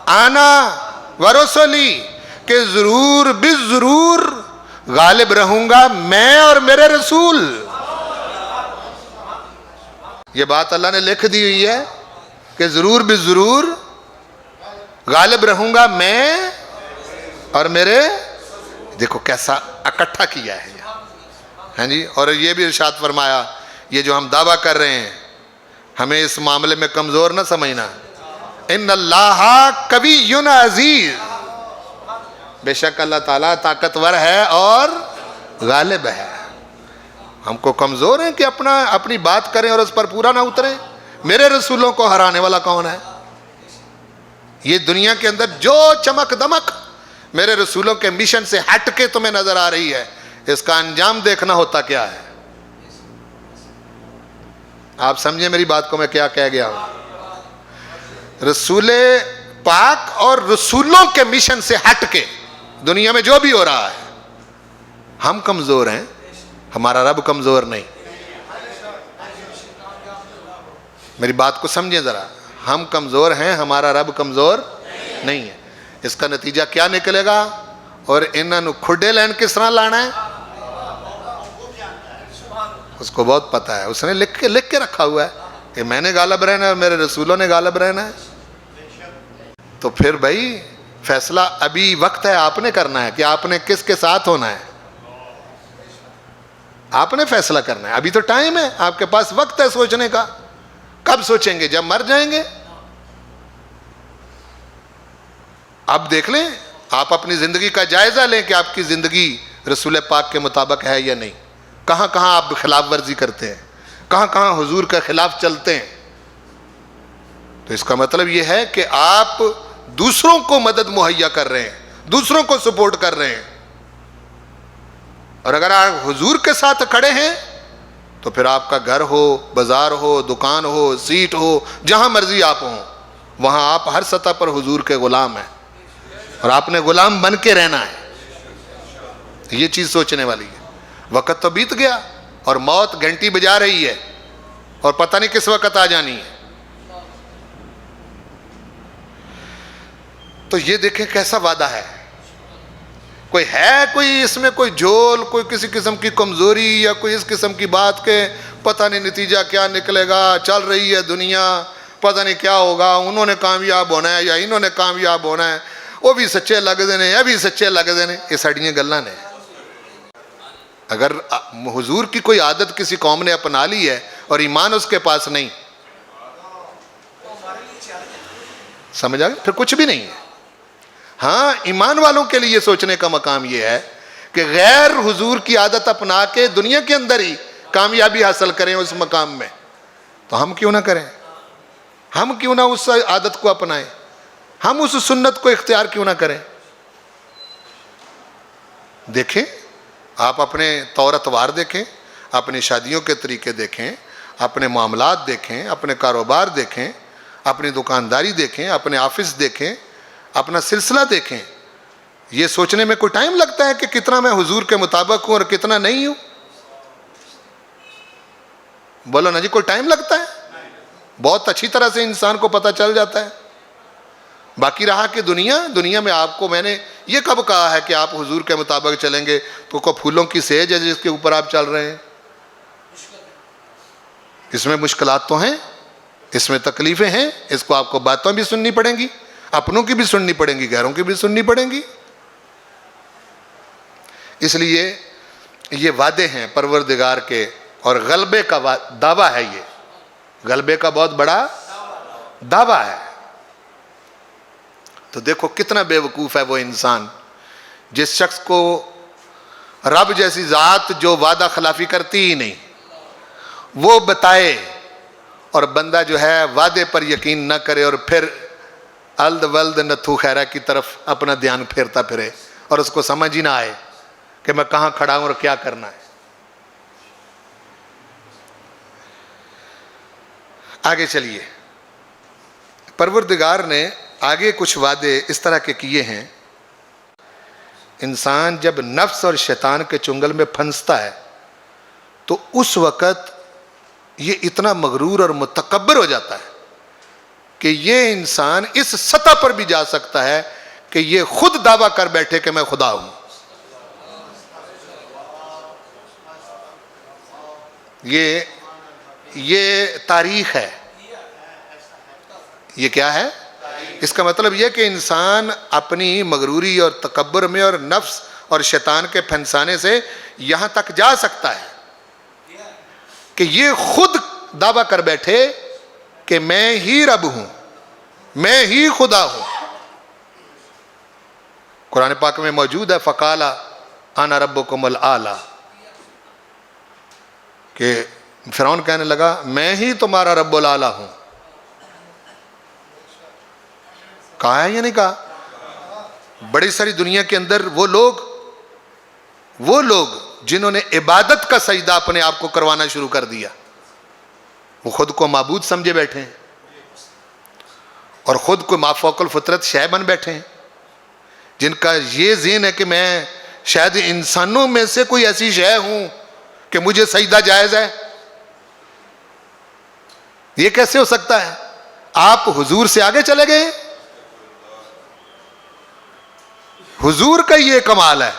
أَنَا وَرُسُلِي، کہ ضرور بالضرور غالب رہوں گا میں اور میرے رسول. یہ بات اللہ نے لکھ دی ہوئی ہے کہ ضرور بالضرور غالب رہوں گا میں اور میرے، دیکھو کیسا اکٹھا کیا ہے ہاں جی. اور یہ بھی ارشاد فرمایا یہ جو ہم دعویٰ کر رہے ہیں ہمیں اس معاملے میں کمزور نہ سمجھنا. ان اللہ قوی عزیز، بے شک اللہ تعالیٰ طاقتور ہے اور غالب ہے. ہم کو کمزور ہیں کہ اپنی بات کریں اور اس پر پورا نہ اتریں. میرے رسولوں کو ہرانے والا کون ہے؟ یہ دنیا کے اندر جو چمک دمک میرے رسولوں کے مشن سے ہٹ کے تمہیں نظر آ رہی ہے، اس کا انجام دیکھنا ہوتا کیا ہے. آپ سمجھیں میری بات کو میں کیا کہہ گیا ہوں. رسول پاک اور رسولوں کے مشن سے ہٹ کے دنیا میں جو بھی ہو رہا ہے، ہم کمزور ہیں، ہمارا رب کمزور نہیں. میری بات کو سمجھیں ذرا، ہم کمزور ہیں، ہمارا رب کمزور نہیں ہے. اس کا نتیجہ کیا نکلے گا؟ اور انہوں کھڈے لین کس طرح لانا ہے اس کو بہت پتہ ہے. اس نے لکھ کے رکھا ہوا ہے کہ میں نے غالب رہنا ہے، میرے رسولوں نے غالب رہنا ہے. تو پھر بھائی فیصلہ ابھی وقت ہے، آپ نے کرنا ہے کہ آپ نے کس کے ساتھ ہونا ہے. آپ نے فیصلہ کرنا ہے. ابھی تو ٹائم ہے، آپ کے پاس وقت ہے سوچنے کا. کب سوچیں گے؟ جب مر جائیں گے. اب دیکھ لیں، آپ اپنی زندگی کا جائزہ لیں کہ آپ کی زندگی رسول پاک کے مطابق ہے یا نہیں. کہاں کہاں آپ خلاف ورزی کرتے ہیں، کہاں کہاں حضور کے خلاف چلتے ہیں. تو اس کا مطلب یہ ہے کہ آپ دوسروں کو مدد مہیا کر رہے ہیں، دوسروں کو سپورٹ کر رہے ہیں. اور اگر آپ حضور کے ساتھ کھڑے ہیں تو پھر آپ کا گھر ہو، بازار ہو، دکان ہو، سیٹ ہو، جہاں مرضی آپ ہوں، وہاں آپ ہر سطح پر حضور کے غلام ہیں اور آپ نے غلام بن کے رہنا ہے. یہ چیز سوچنے والی ہے. وقت تو بیت گیا اور موت گھنٹی بجا رہی ہے اور پتہ نہیں کس وقت آ جانی ہے. تو یہ دیکھیں کیسا وعدہ ہے. کوئی اس میں کوئی جھول، کوئی کسی قسم کی کمزوری یا کوئی اس قسم کی بات کہ پتہ نہیں نتیجہ کیا نکلے گا، چل رہی ہے دنیا، پتہ نہیں کیا ہوگا، انہوں نے کامیاب ہونا ہے یا انہوں نے کامیاب ہونا ہے، وہ بھی سچے لگ دینے، یہ بھی سچے لگ دینے. یہ ساڑیاں گلاں نے. اگر حضور کی کوئی عادت کسی قوم نے اپنا لی ہے اور ایمان اس کے پاس نہیں، سمجھ آ گیا؟ پھر کچھ بھی نہیں ہے. ہاں، ایمان والوں کے لیے سوچنے کا مقام یہ ہے کہ غیر حضور کی عادت اپنا کے دنیا کے اندر ہی کامیابی حاصل کریں اس مقام میں. تو ہم کیوں نہ کریں؟ ہم کیوں نہ اس عادت کو اپنائیں؟ ہم اس سنت کو اختیار کیوں نہ کریں؟ دیکھیں، آپ اپنے طور اتوار دیکھیں، اپنی شادیوں کے طریقے دیکھیں، اپنے معاملات دیکھیں، اپنے کاروبار دیکھیں، اپنی دکانداری دیکھیں، اپنے آفس دیکھیں، اپنا سلسلہ دیکھیں. یہ سوچنے میں کوئی ٹائم لگتا ہے کہ کتنا میں حضور کے مطابق ہوں اور کتنا نہیں ہوں؟ بولو نا جی، کوئی ٹائم لگتا ہے؟ بہت اچھی طرح سے انسان کو پتہ چل جاتا ہے. باقی رہا کہ دنیا میں آپ کو میں نے یہ کب کہا ہے کہ آپ حضور کے مطابق چلیں گے تو کوئی پھولوں کی سیج ہے جس کے اوپر آپ چل رہے ہیں؟ اس میں مشکلات تو ہیں، اس میں تکلیفیں ہیں، اس کو آپ کو باتیں بھی سننی پڑیں گی، اپنوں کی بھی سننی پڑیں گی، غیروں کی بھی سننی پڑیں گی. اس لیے یہ وعدے ہیں پروردگار کے اور غلبے کا دعویٰ ہے. یہ غلبے کا بہت بڑا دعویٰ ہے. تو دیکھو کتنا بے وقوف ہے وہ انسان جس شخص کو رب جیسی ذات جو وعدہ خلافی کرتی ہی نہیں وہ بتائے، اور بندہ جو ہے وعدے پر یقین نہ کرے اور پھر الد ولد نتھو خیرہ کی طرف اپنا دھیان پھیرتا پھرے اور اس کو سمجھ ہی نہ آئے کہ میں کہاں کھڑا ہوں اور کیا کرنا ہے. آگے چلیے. پروردگار نے آگے کچھ وعدے اس طرح کے کیے ہیں. انسان جب نفس اور شیطان کے چنگل میں پھنستا ہے تو اس وقت یہ اتنا مغرور اور متکبر ہو جاتا ہے کہ یہ انسان اس سطح پر بھی جا سکتا ہے کہ یہ خود دعویٰ کر بیٹھے کہ میں خدا ہوں. یہ تاریخ ہے. یہ کیا ہے؟ اس کا مطلب یہ کہ انسان اپنی مغروری اور تکبر میں اور نفس اور شیطان کے پھنسانے سے یہاں تک جا سکتا ہے کہ یہ خود دعویٰ کر بیٹھے کہ میں ہی رب ہوں، میں ہی خدا ہوں۔ قرآن پاک میں موجود ہے فقال انا ربکم الاعلی، کہ فرعون کہنے لگا میں ہی تمہارا رب الاعلی ہوں۔ کہا ہے یا نہیں کہا؟ بڑی ساری دنیا کے اندر وہ لوگ جنہوں نے عبادت کا سجدہ اپنے آپ کو کروانا شروع کر دیا، وہ خود کو معبود سمجھے بیٹھے ہیں اور خود کو مافوق الفطرت شے بن بیٹھے ہیں، جن کا یہ ذہن ہے کہ میں شاید انسانوں میں سے کوئی ایسی شے ہوں کہ مجھے سجدہ جائز ہے۔ یہ کیسے ہو سکتا ہے؟ آپ حضور سے آگے چلے گئے۔ حضور کا یہ کمال ہے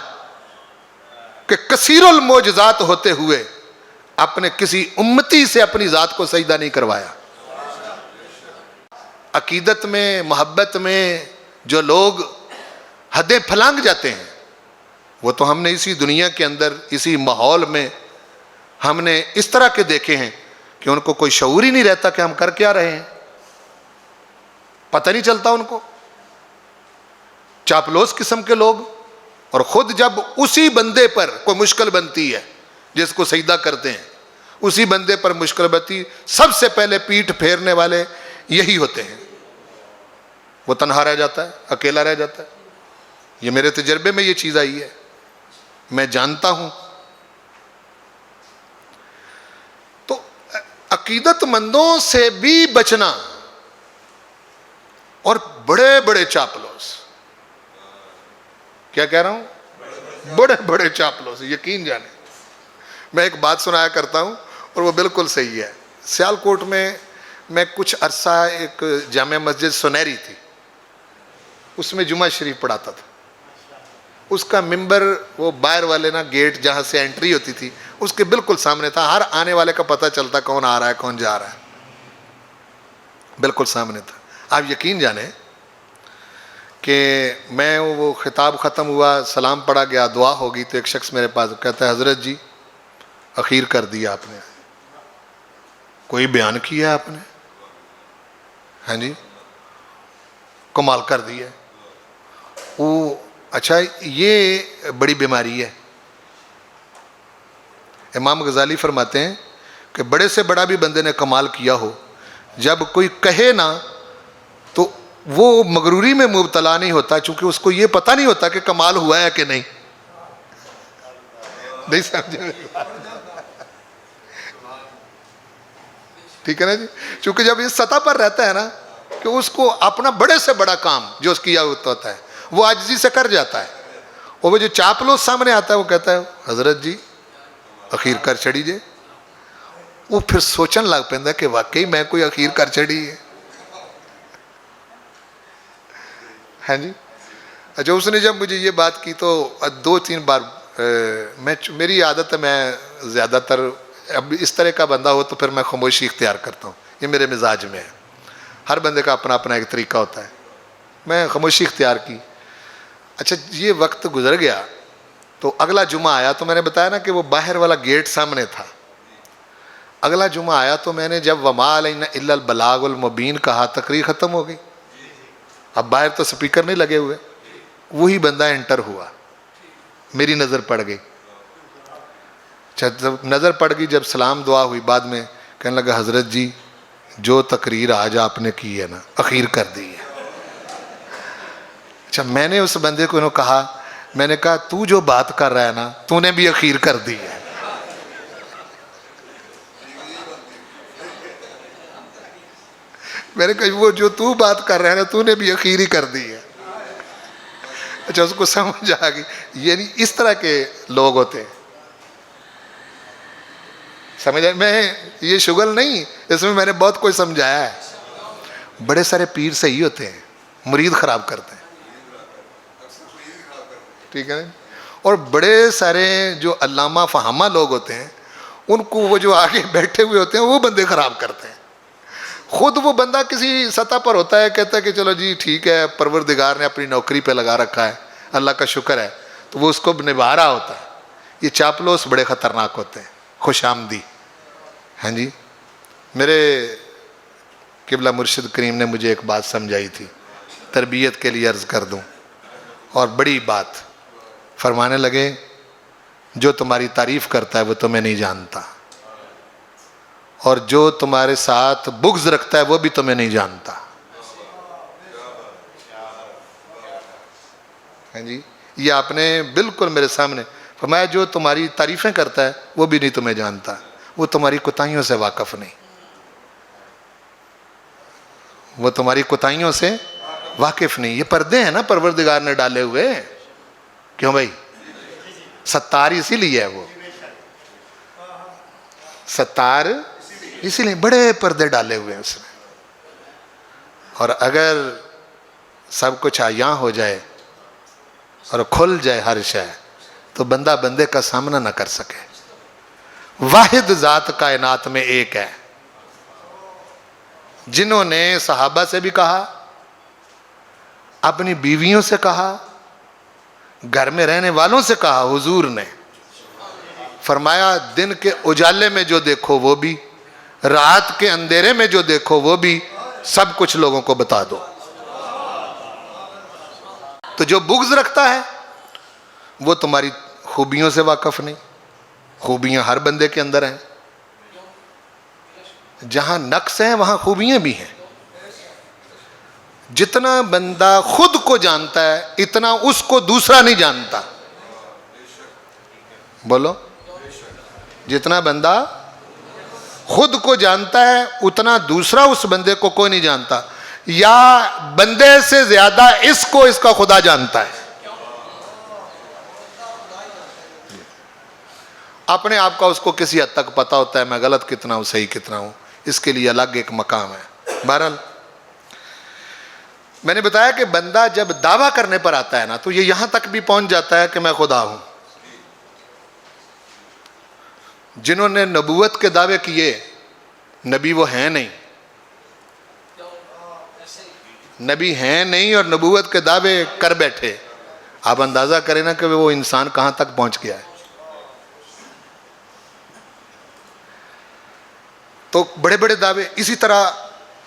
کہ کثیر المعجزات ہوتے ہوئے اپنے کسی امتی سے اپنی ذات کو سجدہ نہیں کروایا۔ عقیدت میں، محبت میں جو لوگ حدیں پھلانگ جاتے ہیں، وہ تو ہم نے اسی دنیا کے اندر، اسی ماحول میں ہم نے اس طرح کے دیکھے ہیں کہ ان کو کوئی شعور ہی نہیں رہتا کہ ہم کر کیا رہے ہیں، پتہ نہیں چلتا ان کو۔ چاپلوس قسم کے لوگ، اور خود جب اسی بندے پر کوئی مشکل بنتی ہے جس کو سجدہ کرتے ہیں، اسی بندے پر مشکل بنتی، سب سے پہلے پیٹھ پھیرنے والے یہی ہوتے ہیں۔ وہ تنہا رہ جاتا ہے، اکیلا رہ جاتا ہے۔ یہ میرے تجربے میں یہ چیز آئی ہے، میں جانتا ہوں۔ تو عقیدت مندوں سے بھی بچنا، اور بڑے بڑے چاپلوس، کیا کہہ رہا ہوں؟ بڑے بڑے چاپلوس، یقین جانے۔ میں ایک بات سنایا کرتا ہوں اور وہ بالکل صحیح ہے۔ سیالکوٹ میں کچھ عرصہ ایک جامع مسجد سنہری تھی، اس میں جمعہ شریف پڑھاتا تھا۔ اس کا ممبر وہ باہر والے نا گیٹ جہاں سے انٹری ہوتی تھی اس کے بالکل سامنے تھا، ہر آنے والے کا پتہ چلتا کون آ رہا ہے کون جا رہا ہے، بالکل سامنے تھا۔ آپ یقین جانیں کہ میں وہ خطاب ختم ہوا، سلام پڑھا گیا، دعا ہوگی، تو ایک شخص میرے پاس کہتا ہے حضرت جی اخیر کر دیا آپ نے، کوئی بیان کیا آپ نے؟ ہاں جی، کمال کر دیا۔ وہ اچھا یہ بڑی بیماری ہے۔ امام غزالی فرماتے ہیں کہ بڑے سے بڑا بھی بندے نے کمال کیا ہو، جب کوئی کہے نا تو وہ مغروری میں مبتلا نہیں ہوتا، چونکہ اس کو یہ پتہ نہیں ہوتا کہ کمال ہوا ہے کہ نہیں۔ نہیں سمجھے؟ ٹھیک ہے نا جی؟ چونکہ جب اس سطح پر رہتا ہے نا کہ اس کو اپنا بڑے سے بڑا کام جو اس کیا ہوتا ہے وہ عاجزی سے کر جاتا ہے، اور وہ جو چاپلوس سامنے آتا ہے وہ کہتا ہے حضرت جی اخیر کر چڑی جے، وہ پھر سوچن لگ پیندا کہ واقعی میں کوئی اخیر کر چڑی ہے۔ ہاں جی، اچھا اس نے جب مجھے یہ بات کی تو 2-3 بار میری عادت ہے، میں زیادہ تر اب اس طرح کا بندہ ہو تو پھر میں خاموشی اختیار کرتا ہوں، یہ میرے مزاج میں ہے۔ ہر بندے کا اپنا اپنا ایک طریقہ ہوتا ہے، میں خاموشی اختیار کی۔ اچھا یہ وقت گزر گیا تو اگلا جمعہ آیا، تو میں نے بتایا نا کہ وہ باہر والا گیٹ سامنے تھا۔ اگلا جمعہ آیا تو میں نے جب وما علینا الا البلاغ المبین کہا، تقریر ختم ہو گئی، اب باہر تو سپیکر نہیں لگے ہوئے، وہی بندہ انٹر ہوا، میری نظر پڑ گئی۔ جب نظر پڑ گئی، جب سلام دعا ہوئی، بعد میں کہنے لگا حضرت جی جو تقریر آج آپ نے کی ہے نا اخیر کر دی ہے۔ اچھا میں نے اس بندے کو کہا، میں نے کہا تو جو بات کر رہا ہے نا تو نے بھی اخیر کر دی ہے۔ میں نے کہا وہ جو تو بات کر رہا ہے نا تو نے بھی اخیر ہی کر دی ہے۔ اچھا اس کو سمجھ آ گئی، یعنی اس طرح کے لوگ ہوتے ہیں، سمجھا؟ میں یہ شغل نہیں، اس میں میں نے بہت کوئی سمجھایا ہے۔ بڑے سارے پیر صحیح ہوتے ہیں، مرید خراب کرتے ہیں، ٹھیک ہے نا؟ اور بڑے سارے جو علامہ فہامہ لوگ ہوتے ہیں ان کو وہ جو آگے بیٹھے ہوئے ہوتے ہیں وہ بندے خراب کرتے ہیں۔ خود وہ بندہ کسی سطح پر ہوتا ہے، کہتا ہے کہ چلو جی ٹھیک ہے، پروردگار نے اپنی نوکری پہ لگا رکھا ہے، اللہ کا شکر ہے، تو وہ اس کو نبھا رہا ہوتا ہے۔ یہ چاپلوس بڑے خطرناک ہوتے ہیں۔ خوش آمدی، ہاں جی، میرے قبلہ مرشد کریم نے مجھے ایک بات سمجھائی تھی، تربیت کے لیے عرض کر دوں، اور بڑی بات فرمانے لگے، جو تمہاری تعریف کرتا ہے وہ تمہیں نہیں جانتا، اور جو تمہارے ساتھ بغض رکھتا ہے وہ بھی تمہیں نہیں جانتا۔ ہاں جی، یہ آپ نے بالکل میرے سامنے فرمایا، جو تمہاری تعریفیں کرتا ہے وہ بھی نہیں تمہیں جانتا، وہ تمہاری کوتاہیوں سے واقف نہیں، وہ تمہاری کوتاہیوں سے واقف نہیں۔ یہ پردے ہیں نا پروردگار نے ڈالے ہوئے، کیوں بھائی؟ ستار اسی لیے ہے، وہ ستار اسی لیے بڑے پردے ڈالے ہوئے ہیں اس نے، اور اگر سب کچھ عیاں ہو جائے اور کھل جائے ہر شے، تو بندہ بندے کا سامنا نہ کر سکے۔ واحد ذات کائنات میں ایک ہے، جنہوں نے صحابہ سے بھی کہا، اپنی بیویوں سے کہا، گھر میں رہنے والوں سے کہا، حضور نے فرمایا دن کے اجالے میں جو دیکھو وہ بھی، رات کے اندھیرے میں جو دیکھو وہ بھی، سب کچھ لوگوں کو بتا دو۔ تو جو بغض رکھتا ہے وہ تمہاری خوبیوں سے واقف نہیں۔ خوبیاں ہر بندے کے اندر ہیں، جہاں نقص ہیں وہاں خوبیاں بھی ہیں۔ جتنا بندہ خود کو جانتا ہے اتنا اس کو دوسرا نہیں جانتا۔ بولو، جتنا بندہ خود کو جانتا ہے اتنا دوسرا اس بندے کو کوئی نہیں جانتا، یا بندے سے زیادہ اس کو اس کا خدا جانتا ہے۔ اپنے آپ کا اس کو کسی حد تک پتا ہوتا ہے، میں غلط کتنا ہوں صحیح کتنا ہوں، اس کے لیے الگ ایک مقام ہے۔ بہرحال میں نے بتایا کہ بندہ جب دعویٰ کرنے پر آتا ہے نا تو یہ یہاں تک بھی پہنچ جاتا ہے کہ میں خدا ہوں۔ جنہوں نے نبوت کے دعوے کیے، نبی وہ ہیں نہیں، نبی ہیں نہیں اور نبوت کے دعوے کر بیٹھے، آپ اندازہ کریں نا کہ وہ انسان کہاں تک پہنچ گیا ہے۔ تو بڑے بڑے دعوے، اسی طرح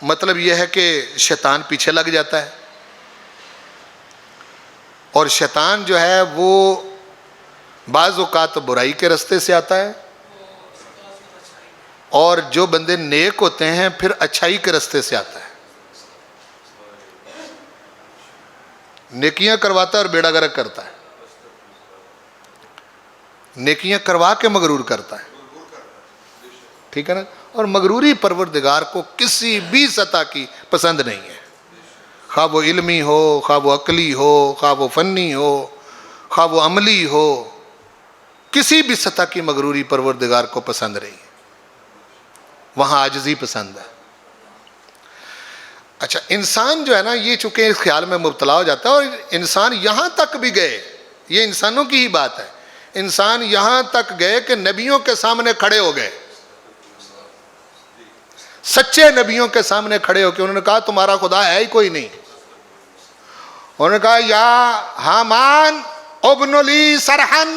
مطلب یہ ہے کہ شیطان پیچھے لگ جاتا ہے، اور شیطان جو ہے وہ بعض اوقات برائی کے رستے سے آتا ہے، اور جو بندے نیک ہوتے ہیں پھر اچھائی کے رستے سے آتا ہے۔ نیکیاں کرواتا ہے اور بیڑا گرک کرتا ہے، نیکیاں کروا کے مغرور کرتا ہے، ٹھیک ہے نا؟ اور مغروری پروردگار کو کسی بھی سطح کی پسند نہیں ہے، خواہ وہ علمی ہو، خواہ وہ عقلی ہو، خواہ وہ فنی ہو، خواہ وہ عملی ہو، کسی بھی سطح کی مغروری پروردگار کو پسند نہیں ہے، وہاں عاجزی پسند ہے۔ اچھا، انسان جو ہے نا یہ چونکہ اس خیال میں مبتلا ہو جاتا ہے، اور انسان یہاں تک بھی گئے، یہ انسانوں کی ہی بات ہے، انسان یہاں تک گئے کہ نبیوں کے سامنے کھڑے ہو گئے، سچے نبیوں کے سامنے کھڑے ہو کے انہوں نے کہا تمہارا خدا ہے ہی کوئی نہیں۔ انہوں نے کہا یا حامان ابن لی سرحن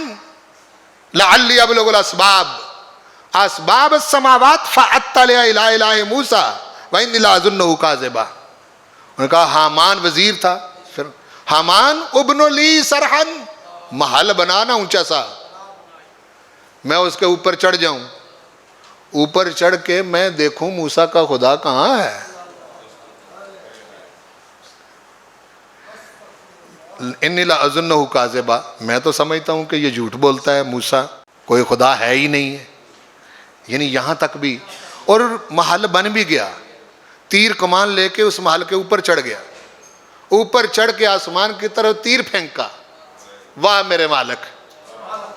لعلی ابلغ الاسباب اسباب السماوات فاطلع الی الہ موسیٰ وانی لاظنہ کاذبا۔ انہوں نے کہا حامان وزیر تھا، پھر حامان ابن لی سرحن، محل بنانا اونچا سا، میں اس کے اوپر چڑھ جاؤں، اوپر چڑھ کے میں دیکھوں موسیٰ کا خدا کہاں ہے۔ انی لاظنہ کاذبا، میں تو سمجھتا ہوں کہ یہ جھوٹ بولتا ہے موسیٰ، کوئی خدا ہے ہی نہیں ہے۔ یعنی یہاں تک بھی، اور محل بن بھی گیا، تیر کمان لے کے اس محل کے اوپر چڑھ گیا، اوپر چڑھ کے آسمان کی طرف تیر پھینکا، واہ میرے مالک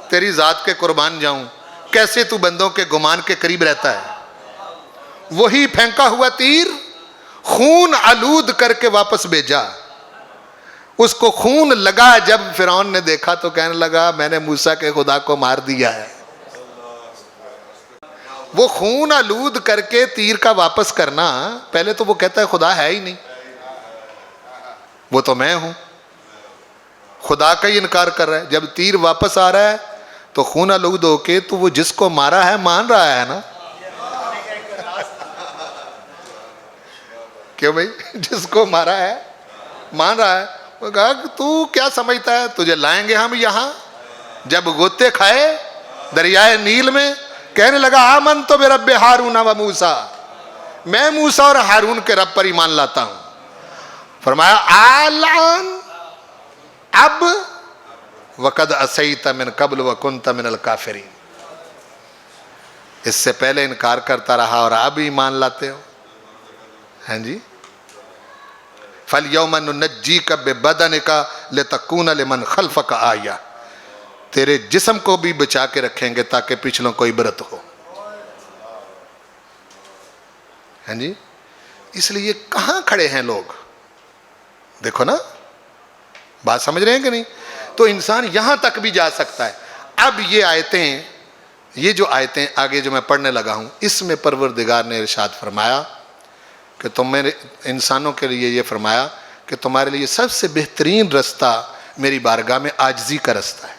تیری ذات کے قربان جاؤں، کیسے تو بندوں کے گمان کے قریب رہتا ہے۔ وہی پھینکا ہوا تیر خون آلود کر کے واپس بھیجا، اس کو خون لگا، جب فرعون نے دیکھا تو کہنے لگا میں نے موسیٰ کے خدا کو مار دیا ہے۔ وہ خون آلود کر کے تیر کا واپس کرنا، پہلے تو وہ کہتا ہے خدا ہے ہی نہیں، وہ تو میں ہوں، خدا کا ہی انکار کر رہا ہے۔ جب تیر واپس آ رہا ہے تو خون آلود ہو کے تو وہ جس کو مارا ہے مان رہا ہے نا، کیوں بھائی؟ جس کو مارا ہے مان رہا ہے۔ وہ کہا کہ تو کیا سمجھتا ہے تجھے لائیں گے ہم یہاں؟ جب غوطے کھائے دریائے نیل میں، کہنے لگا آمنت برب ہارون و موسیٰ، میں موسیٰ اور ہارون کے رب پر ایمان لاتا ہوں۔ فرمایا آلان، اب وقد عصیت من قبل وکنت من الکافرین، اس سے پہلے انکار کرتا رہا اور اب ایمان لاتے ہو؟ ہاں جی، فَالْيَوْمَ نُنَجِّيكَ بِبَدَنِكَ لِتَكُونَ لِمَنْ خَلْفَكَ آیَةً، تیرے جسم کو بھی بچا کے رکھیں گے تاکہ پچھلوں کو عبرت ہو۔ ہاں جی، اس لیے کہاں کھڑے ہیں لوگ؟ دیکھو نا، بات سمجھ رہے ہیں کہ نہیں؟ تو انسان یہاں تک بھی جا سکتا ہے۔ اب یہ آیتیں، یہ جو آیتیں آگے جو میں پڑھنے لگا ہوں، اس میں پروردگار نے ارشاد فرمایا کہ تم میرے انسانوں کے لیے یہ فرمایا کہ تمہارے لیے سب سے بہترین رستہ میری بارگاہ میں عاجزی کا رستہ ہے۔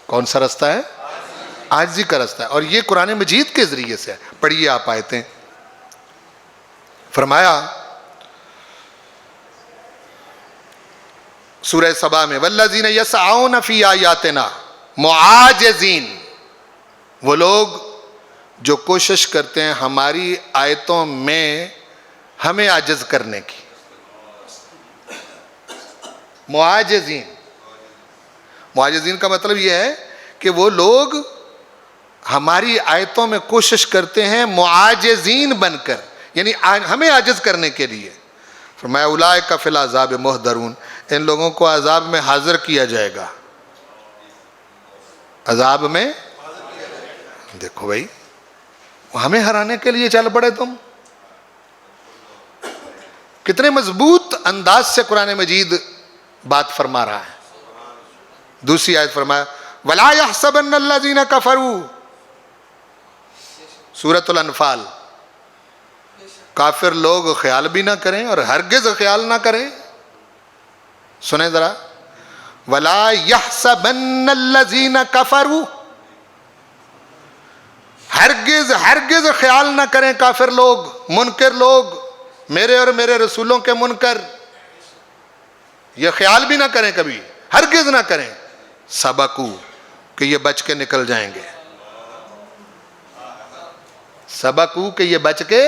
کون سا رستہ ہے؟ عاجزی کا رستہ ہے، اور یہ قرآن مجید کے ذریعے سے ہے۔ پڑھیے آپ آیتیں۔ فرمایا سورہ سبا میں والذین یسعون فی آیاتنا معاجزین، وہ لوگ جو کوشش کرتے ہیں ہماری آیتوں میں ہمیں عاجز کرنے کی۔ معاجزین، معاجزین کا مطلب یہ ہے کہ وہ لوگ ہماری آیتوں میں کوشش کرتے ہیں معاجزین بن کر، یعنی ہمیں عاجز کرنے کے لیے۔ فرمایا اولئک فی العذاب محضرون، ان لوگوں کو عذاب میں حاضر کیا جائے گا۔ عذاب میں، دیکھو بھائی، ہمیں ہرانے کے لیے چل پڑے تم۔ کتنے مضبوط انداز سے قرآن مجید بات فرما رہا ہے۔ دوسری آیت فرمایا وَلَا يَحْسَبَنَّ الَّذِينَ كَفَرُوا، سورۃ الانفال، کافر لوگ خیال بھی نہ کریں اور ہرگز خیال نہ کریں۔ سنیں ذرا، وَلَا يَحْسَبَنَّ الَّذِينَ كَفَرُوا، ہرگز خیال نہ کریں کافر لوگ، منکر لوگ، میرے اور میرے رسولوں کے منکر، یہ خیال بھی نہ کریں، کبھی ہرگز نہ کریں، سبقو، کہ یہ بچ کے نکل جائیں گے، سبقو، کہ یہ بچ کے،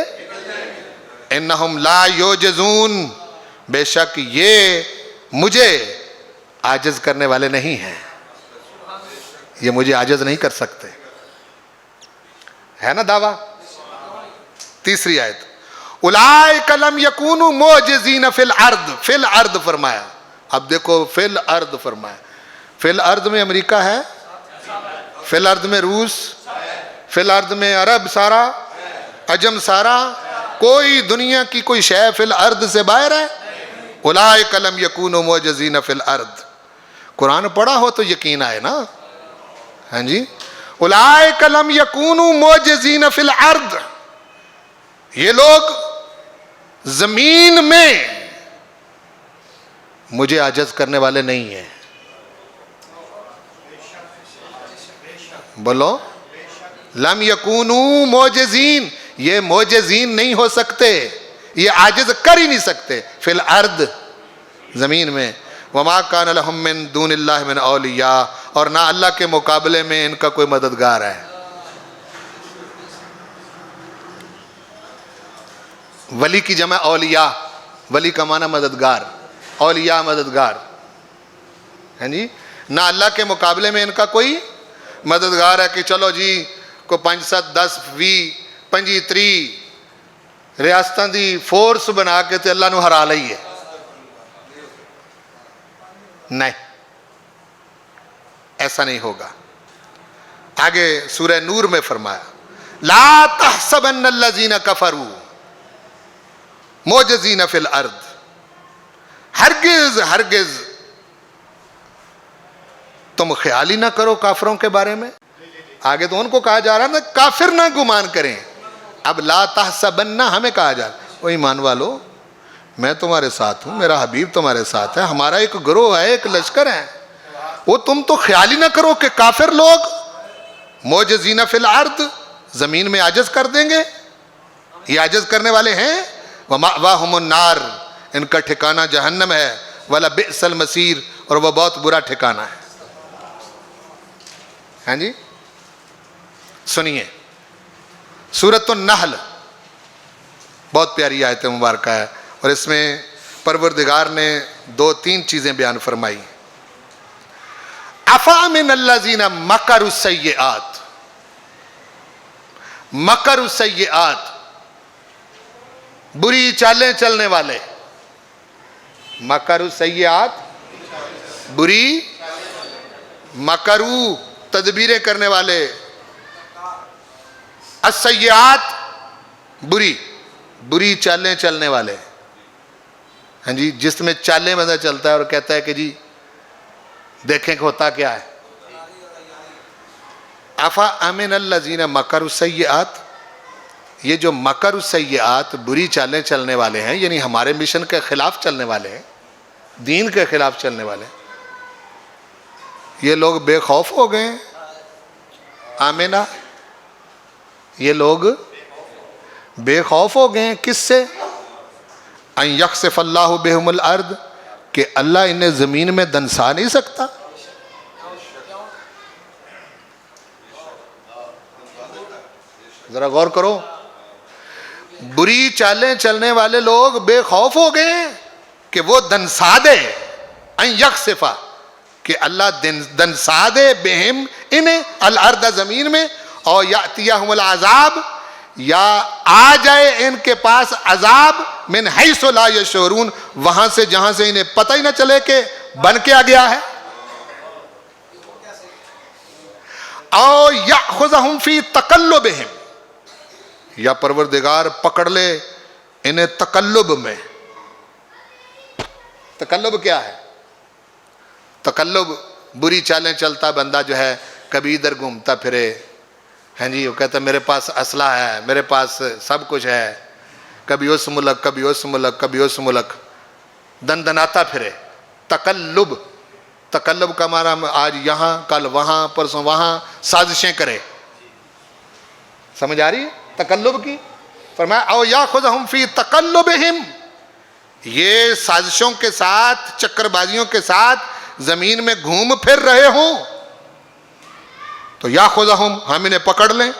انہم لا یوجزون، بے شک یہ مجھے عاجز کرنے والے نہیں ہیں، یہ مجھے عاجز نہیں کر سکتے، ہے نا دعویٰ۔ تیسری آیت اولئک لم یکونوا معجزین فی الارض، فی الارض فرمایا، اب دیکھو فی الارض فرمایا، فی الارض میں امریکہ ہے، فی الارض میں روس، فی الارض میں عرب سارا، عجم سارا، کوئی دنیا کی کوئی شے فی الارض سے باہر ہے؟ اولئک لم یکونوا معجزین فی الارض، قرآن پڑھا ہو تو یقین آئے نا۔ ہاں جی، اولئک لم یکونوا معجزین فی الارض، یہ لوگ زمین میں مجھے عاجز کرنے والے نہیں ہیں۔ بولو، لم یکونوا معجزین، یہ معجزین نہیں ہو سکتے، یہ عاجز کر ہی نہیں سکتے، فی الارض، زمین میں، وما کان لہم من دون اللہ من اولیاء، اور نہ اللہ کے مقابلے میں ان کا کوئی مددگار ہے۔ ولی کی جمع اولیاء، ولی کا معنی مددگار، اولیاء مددگار، ہیں جی، نہ اللہ کے مقابلے میں ان کا کوئی مددگار ہے کہ چلو جی کو 5 7 10 20 25 30 ریاستاں دی فورس بنا کے تے اللہ نو ہرا لئیے، نہیں، ایسا نہیں ہوگا۔ آگے سورہ نور میں فرمایا لا تحسبن الذین کفروا معجزین فی الارض، ہرگز تم خیال ہی نہ کرو کافروں کے بارے میں، آگے تو ان کو کہا جا رہا نا کافر نہ گمان کریں، اب لا تحسبن ہمیں کہا جا رہا، وہ ایمان والو میں تمہارے ساتھ ہوں، میرا حبیب تمہارے ساتھ ہے، ہمارا ایک گروہ ہے، ایک لشکر ہے، وہ تم تو خیال ہی نہ کرو کہ کافر لوگ معجزین فی الارض زمین میں عاجز کر دیں گے، یہ عاجز کرنے والے ہیں، وَمَأْوَاهُمُ النَّارُ ان کا ٹھکانہ جہنم ہے، وَلَبِئْسَ الْمَصِيرُ اور وہ بہت برا ٹھکانہ ہے۔ ہاں جی سنیے سورۃ النحل بہت پیاری آیت مبارکہ ہے، اور اس میں پروردگار نے 2-3 چیزیں بیان فرمائی۔ أَفَأَمِنَ الَّذِينَ مَكَرُوا السَّيِّئَاتِ، مکر السیئات بری چالیں چلنے والے، مکر السیئات بری، مکرو تدبیریں کرنے والے، السیئات بری چالیں چلنے والے۔ ہاں جی جس میں چالیں بندہ چلتا ہے اور کہتا ہے کہ جی دیکھیں کہ ہوتا کیا ہے۔ افا امن الذین مکروا السیئات، یہ جو مکر السیئات بری چالیں چلنے والے ہیں، یعنی ہمارے مشن کے خلاف چلنے والے ہیں، دین کے خلاف چلنے والے ہیں، یہ لوگ بے خوف ہو گئے ہیں۔ آمینہ یہ لوگ بے خوف ہو گئے ہیں کس سے؟ ان یخسف اللہ بہم الارض، کہ اللہ انہیں زمین میں دنسا نہیں سکتا۔ ذرا غور کرو، بری چالیں چلنے والے لوگ بے خوف ہو گئے ہیں کہ وہ دنسا دے، ان یخسفا کہ اللہ دنسا دے بہم انہیں الارض زمین میں، اور یاتیہم العذاب یا آ جائے ان کے پاس عذاب من حیث لا یشعرون، وہاں سے جہاں سے انہیں پتہ ہی نہ چلے کہ بن کے آ گیا ہے، او یأخذہم فی تقلبہم، یا پروردگار پکڑ لے انہیں تقلب میں۔ تقلب کیا ہے؟ تقلب بری چالیں چلتا بندہ جو ہے کبھی ادھر گھومتا پھرے، ہاں جی وہ کہتا میرے پاس اسلحہ ہے، میرے پاس سب کچھ ہے، کبھی اس ملک کبھی اس ملک کبھی اس ملک، دن دناتا پھرے۔ تقلب کا معنی آج یہاں کل وہاں پرسوں وہاں سازشیں کرے، سمجھ آ رہی ہے تقلب کی؟ فرمایا او یاخذہم فی تقلبہم، یہ سازشوں کے ساتھ چکر بازیوں کے ساتھ زمین میں گھوم پھر رہے ہوں تو یاخذہم ہم انہیں پکڑ لیں،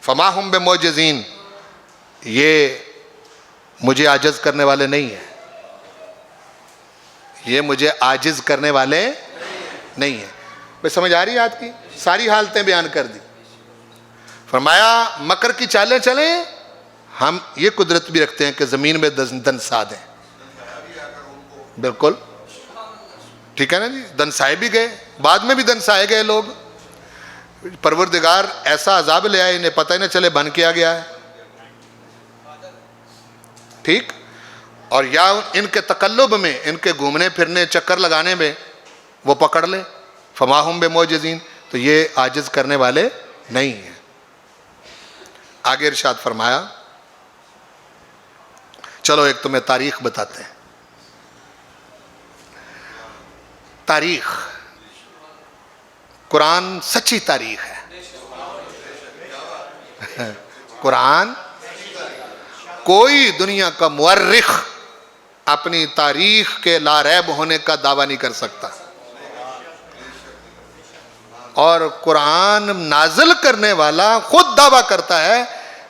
فما ہم بمعجزین یہ مجھے عاجز کرنے والے نہیں ہیں، یہ مجھے عاجز کرنے والے نہیں ہیں۔ بس سمجھ آ رہی ہے آپ کی؟ ساری حالتیں بیان کر دی۔ فرمایا مکر کی چالیں چلیں، ہم یہ قدرت بھی رکھتے ہیں کہ زمین میں دنسا دیں۔ بالکل ٹھیک ہے نا جی، دنسائے بھی گئے، بعد میں بھی دنسائے گئے لوگ، پروردگار ایسا عذاب لے آئے انہیں پتہ ہی نہ چلے بن کے آ گیا ہے، ٹھیک؟ اور یا ان کے تقلب میں، ان کے گھومنے پھرنے چکر لگانے میں وہ پکڑ لے، فما ہم بمعجزین، تو یہ عاجز کرنے والے نہیں ہیں۔ آگے ارشاد فرمایا، چلو ایک تمہیں تاریخ بتاتے ہیں۔ تاریخ، قرآن سچی تاریخ ہے، قرآن کوئی دنیا کا مورخ اپنی تاریخ کے لا ریب ہونے کا دعویٰ نہیں کر سکتا، اور قرآن نازل کرنے والا خود دعویٰ کرتا ہے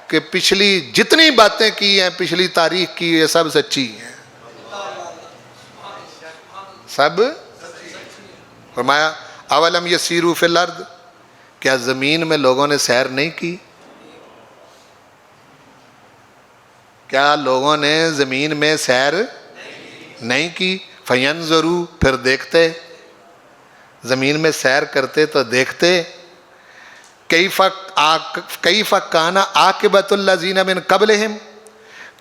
کہ پچھلی جتنی باتیں کی ہیں پچھلی تاریخ کی یہ سب سچی ہیں، سب۔ فرمایا اولم یسیروا فی الارض، کیا زمین میں لوگوں نے سیر نہیں کی؟ کیا لوگوں نے زمین میں سیر نہیں کی؟ فینظروا پھر دیکھتے، زمین میں سیر کرتے تو دیکھتے، کیف کان عاقبۃ الذین من قبلہم،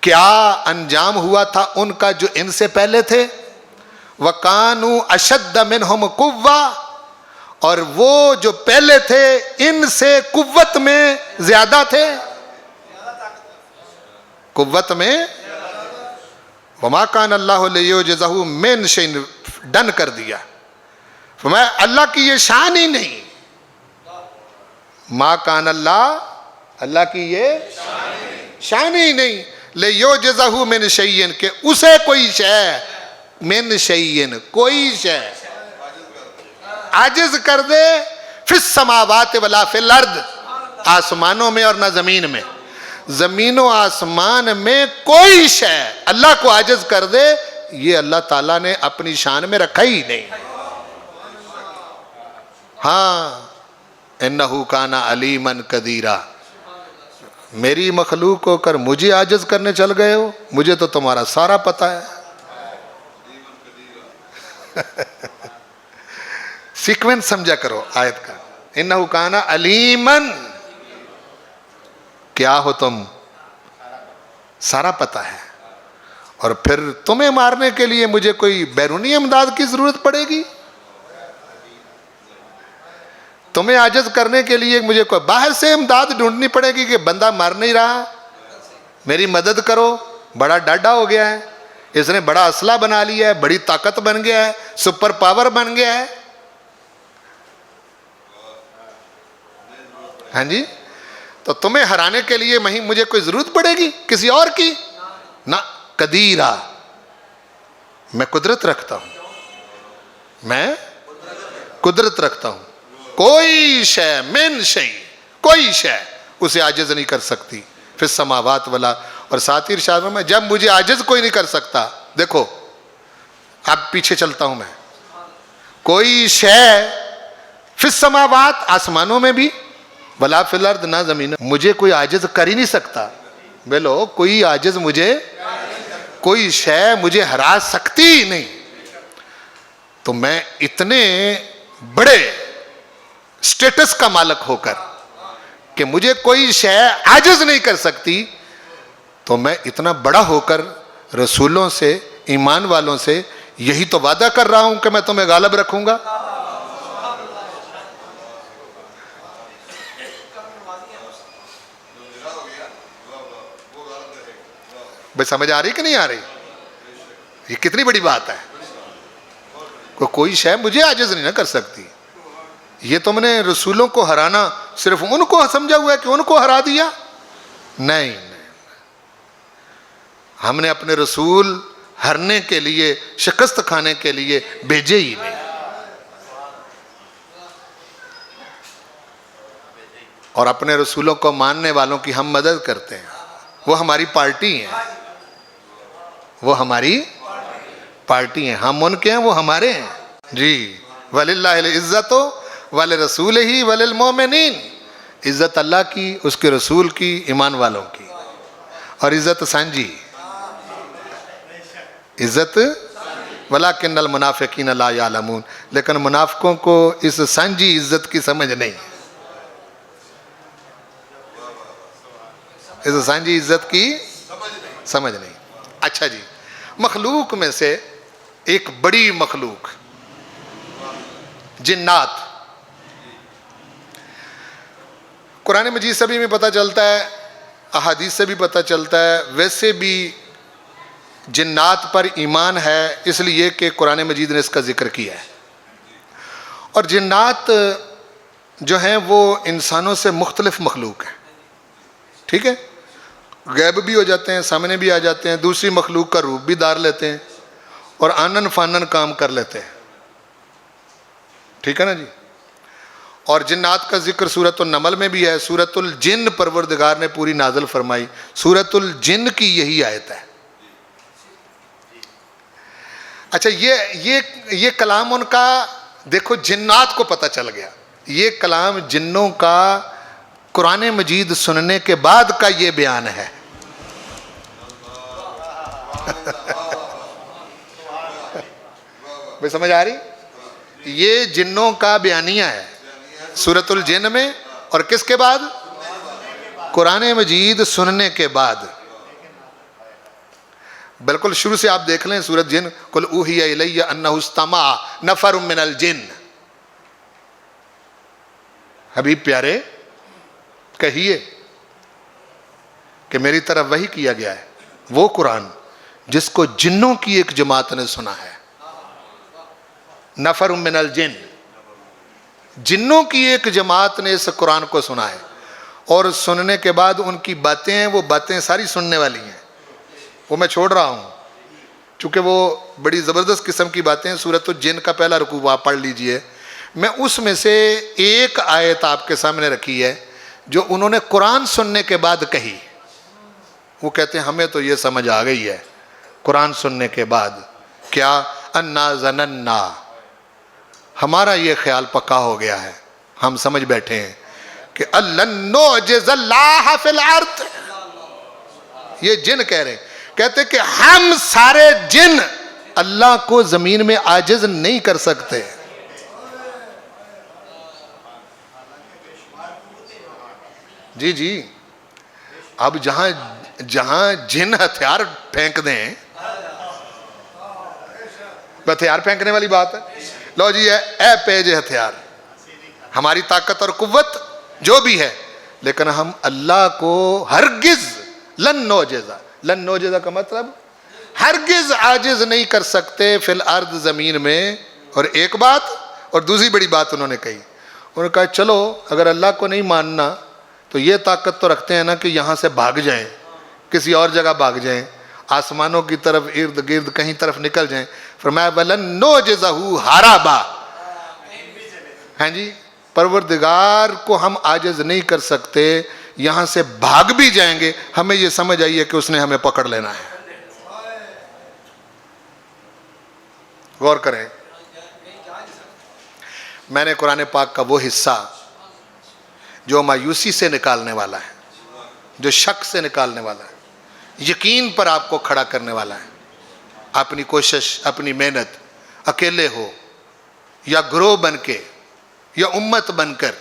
کیا انجام ہوا تھا ان کا جو ان سے پہلے تھے، وَكَانُوا أَشَدَّ مِنْهُمْ قُوَّةً، اور وہ جو پہلے تھے ان سے قوت میں زیادہ تھے، قوت میں. وما کان اللہ لیعجزہ من شیء، ڈن کر دیا. فرمایا اللہ کی یہ شان ہی نہیں. ما کان اللہ، اللہ کی یہ شان ہی نہیں. لیعجزہ من شیء، کہ اسے کوئی شے، من شیء کوئی شے عاجز کر دے، فی السماوات ولا فی الارض، آسمانوں میں اور نہ زمین میں. زمین و آسمان میں کوئی شے اللہ کو عاجز کر دے، یہ اللہ تعالیٰ نے اپنی شان میں رکھا ہی نہیں. ہاں انہو کان علیما قدیرا. میری مخلوق ہو کر مجھے عاجز کرنے چل گئے ہو، مجھے تو تمہارا سارا پتہ ہے. سیکوینس سمجھا کرو آیت کا. انہو کان علیما، کیا ہو تم، سارا پتہ ہے. اور پھر تمہیں مارنے کے لیے مجھے کوئی بیرونی امداد کی ضرورت پڑے گی؟ تمہیں عاجز کرنے کے لیے مجھے کوئی باہر سے امداد ڈھونڈنی پڑے گی کہ بندہ مر نہیں رہا، میری مدد کرو، بڑا ڈاڈا ہو گیا ہے، اس نے بڑا اسلحہ بنا لیا ہے، بڑی طاقت بن گیا ہے، سپر پاور بن گیا ہے. ہاں جی، تو تمہیں ہرانے کے لیے مجھے کوئی ضرورت پڑے گی کسی اور کی؟ نہ. قدیرہ، میں قدرت رکھتا ہوں، میں قدرت رکھتا ہوں. کوئی شے، من شیء، کوئی شے اسے عاجز نہیں کر سکتی. فی السماوات ولا، اور ساتھ ہی ارشاد میں جب مجھے عاجز کوئی نہیں کر سکتا، دیکھو اب پیچھے چلتا ہوں میں. کوئی شے فی السماوات، آسمانوں میں بھی، ولا فی الارض، نہ زمین، مجھے کوئی عاجز کر ہی نہیں سکتا. بولو کوئی عاجز مجھے، کوئی شے مجھے ہرا سکتی ہی نہیں. تو میں اتنے بڑے سٹیٹس کا مالک ہو کر کہ مجھے کوئی شے عاجز نہیں کر سکتی، تو میں اتنا بڑا ہو کر رسولوں سے، ایمان والوں سے یہی تو وعدہ کر رہا ہوں کہ میں تمہیں غالب رکھوں گا. بھئی سمجھ آ رہی کہ نہیں آ رہی؟ یہ کتنی بڑی بات ہے. کوئی شے مجھے عاجز نہیں نہ کر سکتی. یہ تم نے رسولوں کو ہرانا صرف ان کو سمجھا ہوا ہے کہ ان کو ہرا دیا؟ نہیں، ہم نے اپنے رسول ہرنے کے لیے، شکست کھانے کے لیے بھیجے ہی نہیں. اور اپنے رسولوں کو ماننے والوں کی ہم مدد کرتے ہیں. وہ ہماری پارٹی ہیں، وہ ہماری پارٹی ہیں. ہم ان کے ہیں، وہ ہمارے ہیں. جی، وَلِلَّهِ الْعِزَّةُ وَلِرَسُولِهِ وَلِلْمُؤْمِنِينَ. عزت اللہ کی، اس کے رسول کی، ایمان والوں کی. اور عزت سانجی، عزت وَلَكِنَّ الْمُنَافِقِينَ لَا يَعْلَمُونَ. لیکن منافقوں کو اس سانجی عزت کی سمجھ نہیں، اس سانجی عزت کی سمجھ نہیں. اچھا جی، مخلوق میں سے ایک بڑی مخلوق جنات. قرآن مجید سے بھی پتہ چلتا ہے، احادیث سے بھی پتہ چلتا ہے. ویسے بھی جنات پر ایمان ہے، اس لیے کہ قرآن مجید نے اس کا ذکر کیا ہے. اور جنات جو ہیں وہ انسانوں سے مختلف مخلوق ہیں. ٹھیک ہے، غیب بھی ہو جاتے ہیں، سامنے بھی آ جاتے ہیں، دوسری مخلوق کا روپ بھی دار لیتے ہیں، اور آنن فانن کام کر لیتے ہیں. ٹھیک ہے نا جی. اور جنات کا ذکر سورۃ النمل میں بھی ہے. سورۃ الجن پروردگار نے پوری نازل فرمائی. سورۃ الجن کی یہی آیت ہے. اچھا، یہ کلام ان کا، دیکھو جنات کو پتہ چل گیا. یہ کلام جنوں کا قرآن مجید سننے کے بعد کا یہ بیان ہے. بھئی سمجھ آ رہی؟ یہ جنوں کا بیانیہ ہے سورۃ الجن میں. اور کس کے بعد؟ قرآن مجید سننے کے بعد. بالکل شروع سے آپ دیکھ لیں سورۃ جن، قل اوحی الی انہ استمع نفر من الجن. حبیب پیارے کہیے کہ میری طرف وحی کیا گیا ہے وہ قرآن جس کو جنوں کی ایک جماعت نے سنا ہے، نفر من الجن، جنوں کی ایک جماعت نے اس قرآن کو سنا ہے، اور سننے کے بعد ان کی باتیں ہیں، وہ باتیں ساری سننے والی ہیں، وہ میں چھوڑ رہا ہوں چونکہ وہ بڑی زبردست قسم کی باتیں ہیں۔ سورۃ الجن کا پہلا رکوع آپ پڑھ لیجئے، میں اس میں سے ایک آیت آپ کے سامنے رکھی ہے جو انہوں نے قرآن سننے کے بعد کہی۔ وہ کہتے ہیں ہمیں تو یہ سمجھ آ گئی ہے قرآن سننے کے بعد، کیا انا ظننا، ہمارا یہ خیال پکا ہو گیا ہے، ہم سمجھ بیٹھے ہیں کہ الن نعجز اللہ فی الارض، یہ جن کہہ رہے ہیں، کہتے کہ ہم سارے جن اللہ کو زمین میں عاجز نہیں کر سکتے۔ جی جی، اب جہاں جن ہتھیار پھینک دیں، ہتھیار پھینکنے والی بات ہے، لو جی اے پیج ہتھیار، ہماری طاقت اور قوت جو بھی ہے، لیکن ہم اللہ کو ہرگز لن نوجزہ کا مطلب ہرگز عاجز نہیں کر سکتے فی الارض، زمین میں۔ اور ایک بات اور دوسری بڑی بات انہوں نے کہی، انہوں نے کہا چلو اگر اللہ کو نہیں ماننا تو یہ طاقت تو رکھتے ہیں نا کہ یہاں سے بھاگ جائیں، کسی اور جگہ بھاگ جائیں، آسمانوں کی طرف ارد گرد کہیں طرف نکل جائیں۔ فرمایا وَلَن نُعْجِزَهُ حَرَبًا، ہاں جی، پروردگار کو ہم عاجز نہیں کر سکتے، یہاں سے بھاگ بھی جائیں گے ہمیں یہ سمجھ آئی ہے کہ اس نے ہمیں پکڑ لینا ہے۔ غور کریں، میں نے قرآن پاک کا وہ حصہ جو مایوسی سے نکالنے والا ہے، جو شک سے نکالنے والا ہے، یقین پر آپ کو کھڑا کرنے والا ہے، اپنی کوشش، اپنی محنت، اکیلے ہو یا گروہ بن کے یا امت بن کر،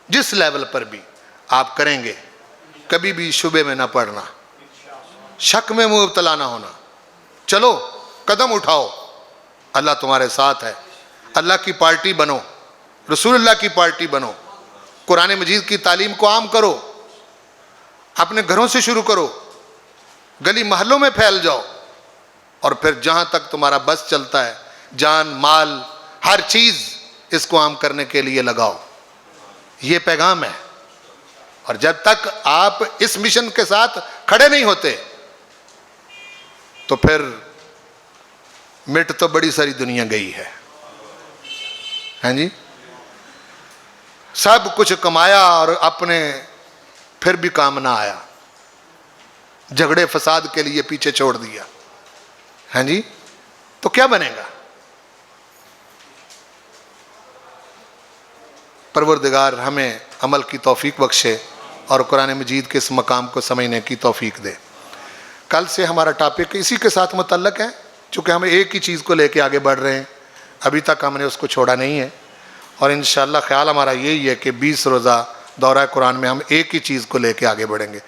جس لیول پر بھی آپ کریں گے، کبھی بھی شبے میں نہ پڑنا، شک میں مبتلا نہ ہونا، چلو قدم اٹھاؤ، اللہ تمہارے ساتھ ہے، اللہ کی پارٹی بنو، رسول اللہ کی پارٹی بنو، قرآن مجید کی تعلیم کو عام کرو، اپنے گھروں سے شروع کرو، گلی محلوں میں پھیل جاؤ، اور پھر جہاں تک تمہارا بس چلتا ہے، جان مال ہر چیز اس کو عام کرنے کے لیے لگاؤ، یہ پیغام ہے۔ اور جب تک آپ اس مشن کے ساتھ کھڑے نہیں ہوتے تو پھر مٹ تو بڑی ساری دنیا گئی ہے، ہاں جی، سب کچھ کمایا اور اپنے پھر بھی کام نہ آیا، جھگڑے فساد کے لیے پیچھے چھوڑ دیا، ہاں جی، تو کیا بنے گا؟ پروردگار ہمیں عمل کی توفیق بخشے اور قرآن مجید کے اس مقام کو سمجھنے کی توفیق دے۔ کل سے ہمارا ٹاپک اسی کے ساتھ متعلق ہے، چونکہ ہم ایک ہی چیز کو لے کے آگے بڑھ رہے ہیں، ابھی تک ہم نے اس کو چھوڑا نہیں ہے، اور انشاءاللہ خیال ہمارا یہی ہے کہ 20 روزہ دورہ قرآن میں ہم ایک ہی چیز کو لے کے آگے بڑھیں گے۔